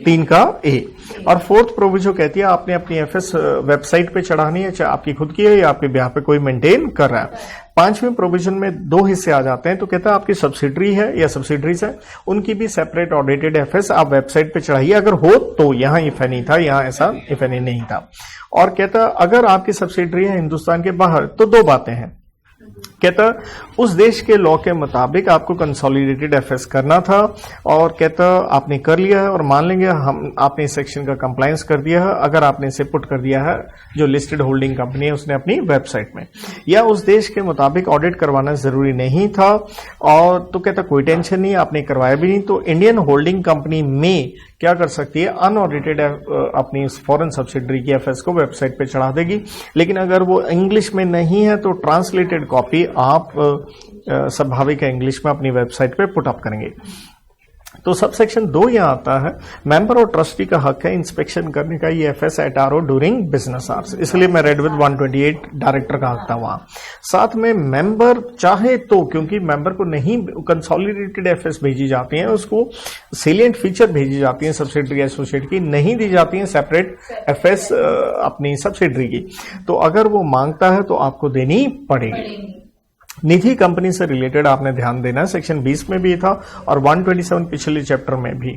3 का ए। और फोर्थ प्रोविजो कहती है आपने अपनी एफएस वेबसाइट पे चढ़ानी है, चाहे आपकी खुद की है या आपके ब्याह पे कोई मेंटेन कर रहा है। पांचवें प्रोविजन में 2 हिस्से आ जाते हैं, तो कहता है आपकी सब्सिडरी है या सब्सिडरीज है, उनकी भी सेपरेट ऑडिटेड एफएस आप वेबसाइट पे चढ़ाइए, अगर हो तो। यहां इफ एनी था, यहां ऐसा इफ एनी नहीं था। और कहता अगर आपकी सब्सिडरी है हिंदुस्तान के बाहर, तो 2 बातें हैं। कहता उस देश के लॉ के मुताबिक आपको कंसोलिडेटेड एफएस करना था, और कहता आपने कर लिया है, और मान लेंगे हम आपने इस सेक्शन का कंप्लायंस कर दिया है अगर आपने इसे पुट कर दिया है जो लिस्टेड होल्डिंग कंपनी है उसने अपनी वेबसाइट में, या उस देश के मुताबिक ऑडिट करवाना जरूरी नहीं था, और तो कहता कोई टेंशन नहीं, आपने करवाया भी नहीं, तो इंडियन होल्डिंग कंपनी में क्या कर सकती है, अनऑडिटेड अपनी फॉरेन सब्सिडरी की एफएस को वेबसाइट पे चढ़ा देगी। लेकिन अगर वो इंग्लिश में नहीं है तो ट्रांसलेटेड कॉपी आप स्वाभाविक है इंग्लिश में अपनी वेबसाइट पे पुट अप करेंगे। तो सब सेक्शन 2 यहां आता है, मेंबर और ट्रस्टी का हक है इंस्पेक्शन करने का ये FS at RO during business hours, इसलिए मैं रेड विद 128 डायरेक्टर का हक था वहां। साथ में मेंबर चाहे तो, क्योंकि मेंबर को नहीं कंसोलिडेटेड एफएस भेजी जाती है, उसको सेलिएंट फीचर भेजी जाती है सब्सिडरी एसोसिएट की, नहीं दी जाती है सेपरेट एफएस अपनी सब्सिडरी की, तो अगर वो मांगता है तो आपको देनी पड़ेगी। निधि कंपनी से रिलेटेड आपने ध्यान देना है, सेक्शन 20 में भी था और 127 पिछले चैप्टर में भी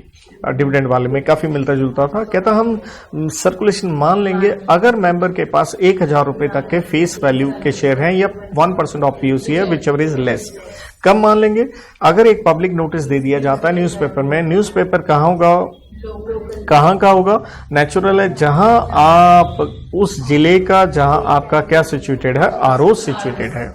डिविडेंड वाले में काफी मिलता जुलता था। कहता हम सर्कुलेशन मान लेंगे अगर मेंबर के पास 1000 रुपए तक के फेस वैल्यू के शेयर हैं या 1% ऑफ पीयूसी है, विच एवर इज लेस। कम मान लेंगे अगर एक पब्लिक नोटिस दे दिया जाता है न्यूज़पेपर में, न्यूज़पेपर कहाँ होगा, कहाँ का होगा, नेचुरल है जहां आप उस जिले का जहां आपका क्या सिचुएटेड है, आरओ सिचुएटेड है,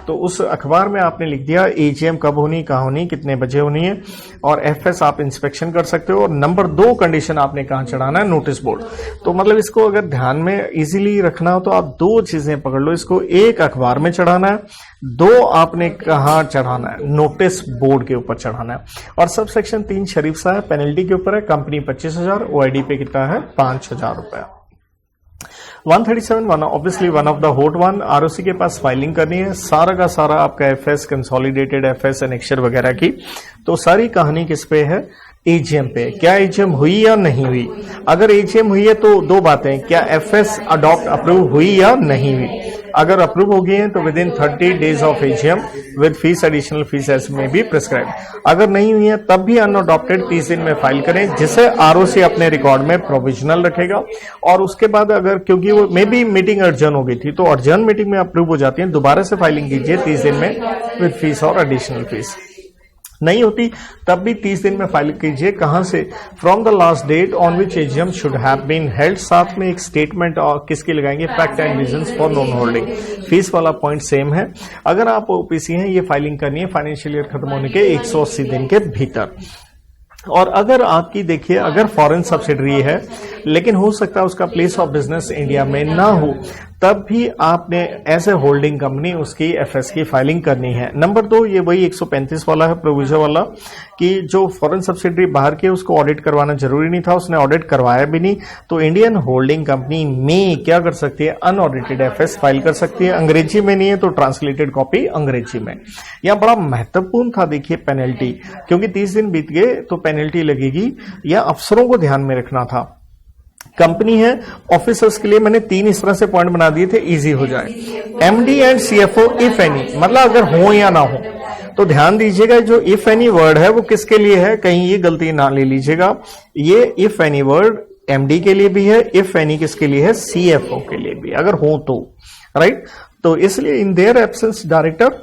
तो उस अखबार में आपने लिख दिया एजीएम कब होनी, कहाँ होनी, कितने बजे होनी है, और एफएस आप इंस्पेक्शन कर सकते हो। और नंबर 2 कंडीशन आपने कहाँ चढ़ाना है, नोटिस बोर्ड। तो मतलब इसको अगर ध्यान में इजीली रखना हो तो आप 2 चीजें पकड़ लो, इसको एक अखबार में चढ़ाना है, 2 आपने कहाँ चढ़ाना है, नोटिस बोर्ड के ऊपर चढ़ाना है। और सब सेक्शन 3 शरीफ सा है, पेनल्टी के ऊपर है, कंपनी 25,000, ओआईडी पे कितना है 5,000 रुपया। 137 obviously one of the hot one, ROC के पास फाइलिंग करनी है, सारा का सारा आपका एफएस, कंसोलिडेटेड एफएस, एनेक्चर वगैरह की। तो सारी कहानी किस पे है, एजीएम पे। क्या एजीएम हुई या नहीं हुई, अगर एजीएम हुई है तो 2 बातें, क्या एफएस अडॉप्ट अप्रूव हुई या नहीं हुई। अगर अप्रूव हो गई है तो within 30 days of AGM with fees, additional fees as में भी प्रिस्क्राइब। अगर नहीं हुई है तब भी अनअडॉप्टेड 30 दिन में फाइल करें, जिसे आरओसी अपने रिकॉर्ड में प्रोविजनल रखेगा। और उसके बाद अगर, क्योंकि वो मे बी मीटिंग अर्जन हो गई थी, तो अर्जन मीटिंग में अप्रूव हो जाती है, दोबारा से फाइलिंग कीजिए 30 दिन में विद फीस और एडिशनल फीस। नहीं होती तब भी 30 दिन में फाइल कीजिए, कहां से, from the last date on which AGM should have been held. साथ में एक स्टेटमेंट और किसकी लगाएंगे, fact and reasons for non holding. Fees वाला पॉइंट सेम है। अगर आप ओपीसी हैं, ये फाइलिंग करनी है फाइनेंशियल ईयर खत्म होने के 180 दिन के भीतर। और अगर आपकी देखिए, अगर फॉरेन सब्सिडरी है लेकिन हो सकता है उसका प्लेस ऑफ बिजनेस इंडिया में ना हो, तब भी आपने एज ए होल्डिंग कंपनी उसकी एफएस की फाइलिंग करनी है। नंबर 2, ये वही 135 वाला है प्रोविजन वाला, कि जो फॉरेन सब्सिडरी बाहर के उसको ऑडिट करवाना जरूरी नहीं था, उसने ऑडिट करवाया भी नहीं, तो इंडियन होल्डिंग कंपनी में क्या कर सकती है, अनऑडिटेड एफएस फाइल कर सकती है। अंग्रेजी में नहीं है तो ट्रांसलेटेड कॉपी अंग्रेजी में। यह बड़ा महत्वपूर्ण था, देखिए पेनल्टी, क्योंकि 30 दिन बीत गए तो पेनल्टी लगेगी, यह अफसरों को ध्यान में रखना था। कंपनी है, ऑफिसर्स के लिए मैंने 3 इस तरह से पॉइंट बना दिए थे, इजी हो जाए। MD and CFO if any, मतलब अगर हो या ना हो, तो ध्यान दीजिएगा जो इफ एनी वर्ड है वो किसके लिए है, कहीं ये गलती ना ले लीजिएगा। ये इफ एनी वर्ड एमडी के लिए भी है, इफ एनी किसके लिए है, सीएफओ के लिए भी, अगर हो तो, राइट। तो इसलिए in their absence director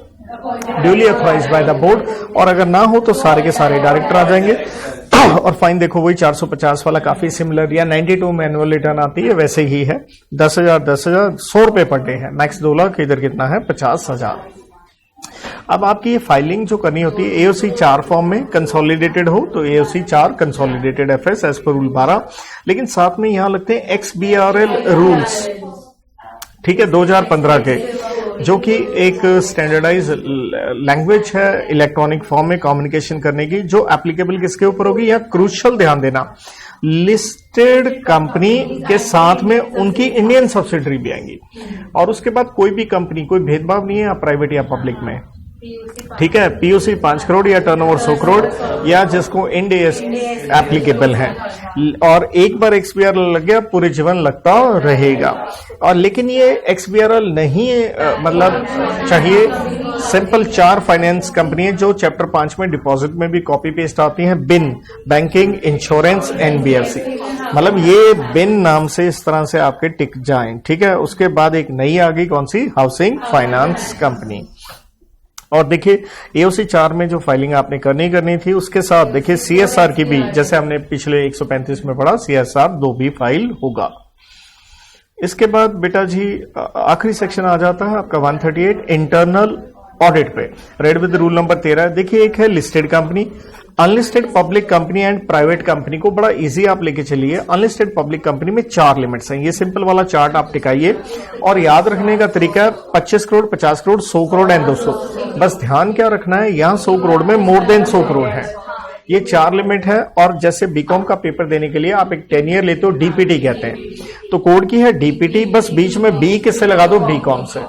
duly authorised by the board, और अगर ना हो तो सारे के सारे डायरेक्टर आ जाएंगे। और फाइन देखो वही 450 वाला काफी सिमिलर, या 92 में एनुअल रिटर्न आती है वैसे ही है। 10,000 100 रुपए पर डे है, मैक्स 2 लाख, इधर कितना है 50,000। अब आपकी ये फाइलिंग जो करनी होती है एओसी 4 फॉर्म में, कंसोलिडेटेड हो तो AOC 4 consolidated FS as per rule 12, लेकिन साथ में यहां लगते हैं एक्सबीआरएल रूल्स, ठीक है, 2015 के, जो कि एक स्टैंडर्डाइज लैंग्वेज है इलेक्ट्रॉनिक फॉर्म में कम्युनिकेशन करने की, जो एप्लीकेबल किसके ऊपर होगी, या क्रूशियल ध्यान देना, लिस्टेड कंपनी के साथ में उनकी इंडियन सब्सिडरी भी आएंगी, और उसके बाद कोई भी कंपनी, कोई भेदभाव नहीं है, या प्राइवेट या पब्लिक में, ठीक है। पीओसी 5 करोड़ या टर्नओवर 100 करोड़, या जिसको इंड एस एप्लीकेबल है, और एक बार एक्सबीआरएल लग गया पूरे जीवन लगता रहेगा। और लेकिन ये एक्सबीआरएल नहीं मतलब चाहिए, सिंपल 4 फाइनेंस कंपनी है जो चैप्टर 5 में डिपॉजिट में भी कॉपी पेस्ट आती हैं, बिन, बैंकिंग, इंश्योरेंस, एनबीएफसी, मतलब ये बिन नाम से इस तरह से आपके टिक जाएं, ठीक है। उसके बाद एक नई आ गई, कौन सी, हाउसिंग फाइनेंस कंपनी। और देखिए एओसी 4 में जो फाइलिंग आपने करनी थी, उसके साथ देखिए सीएसआर की भी, जैसे हमने पिछले 135 में पढ़ा, सीएसआर 2 भी फाइल होगा। इसके बाद बेटा जी आखिरी सेक्शन आ जाता है आपका 138 इंटरनल ऑडिट पे, रेड विद रूल नंबर 13। देखिए एक है listed company, unlisted public company and private company को बड़ा इजी आप लेके चलिए। अनलिस्टेड पब्लिक कंपनी में 4 लिमिट्स हैं, ये सिंपल वाला चार्ट आप टिकाइए, और याद रखने का तरीका है 25 करोड़, 50 करोड़, 100 करोड़ एंड 200। बस ध्यान क्या रखना है, यहां 100 करोड़ में मोर देन 100 करोड़ है, ये 4 लिमिट है। और जैसे बीकॉम का पेपर देने के लिए आप एक 10 ईयर लेते हो, डीपीटी कहते हैं, तो कोड की है डीपीटी, बस बीच में बी किससे लगा दो, बीकॉम से।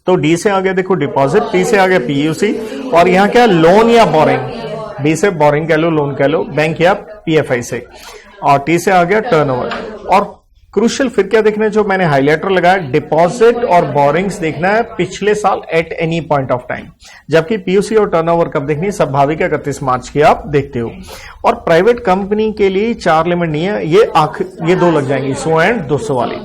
तो डी से आ गया देखो डिपॉजिट, पी से आ गया पीयूसी, और यहां क्या लोन या बोरिंग, बी से बोरिंग कह लो, लोन कह लो, बैंक या पीएफआई से, और टी से आ गया टर्नओवर। और क्रूशियल फिर क्या देखना है, जो मैंने हाईलाइटर लगाया, डिपॉजिट और बोरिंग्स देखना है पिछले साल at any point of time, जबकि पीयूसी और टर्नओवर कब देखनी है, स्वाभाविक 31 मार्च की आप देखते हो। और प्राइवेट कंपनी के लिए 4 लिमिट नहीं है, ये 2 लग जाएंगी, 100 एंड 200 वाली।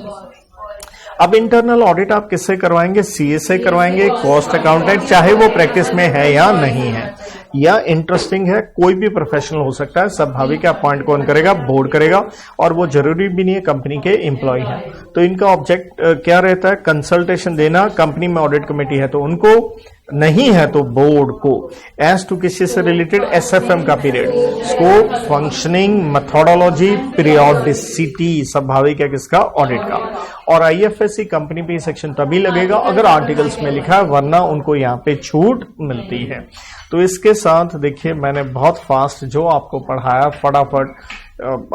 अब इंटरनल ऑडिट आप किससे करवाएंगे, सीए से करवाएंगे, कॉस्ट अकाउंटेंट, चाहे वो प्रैक्टिस में है या नहीं है, या इंटरेस्टिंग है, कोई भी प्रोफेशनल हो सकता है, स्वाभाविक अपॉइंट कौन करेगा, बोर्ड करेगा, और वो जरूरी भी नहीं है कंपनी के एम्प्लॉय हैं। तो इनका ऑब्जेक्ट क्या रहता है, कंसल्टेशन देना, कंपनी में ऑडिट कमेटी है तो उनको, नहीं है तो बोर्ड को। एज टू किसी से रिलेटेड एसएफएम का period, scope, functioning, methodology, periodicity, स्वाभाविक है किसका, ऑडिट का। और आईएफएससी कंपनी पे सेक्शन तभी लगेगा अगर आर्टिकल्स में लिखा है, वरना उनको यहाँ पे छूट मिलती है। तो इसके साथ देखिए मैंने बहुत फास्ट जो आपको पढ़ाया, फटाफट,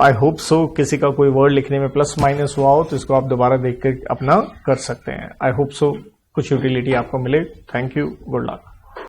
आई होप सो किसी का कोई वर्ड लिखने में प्लस माइनस हुआ हो तो इसको आप दोबारा देख कर अपना कर सकते हैं। आई होप सो कुछ यूटिलिटी आपको मिले। Thank you, good luck.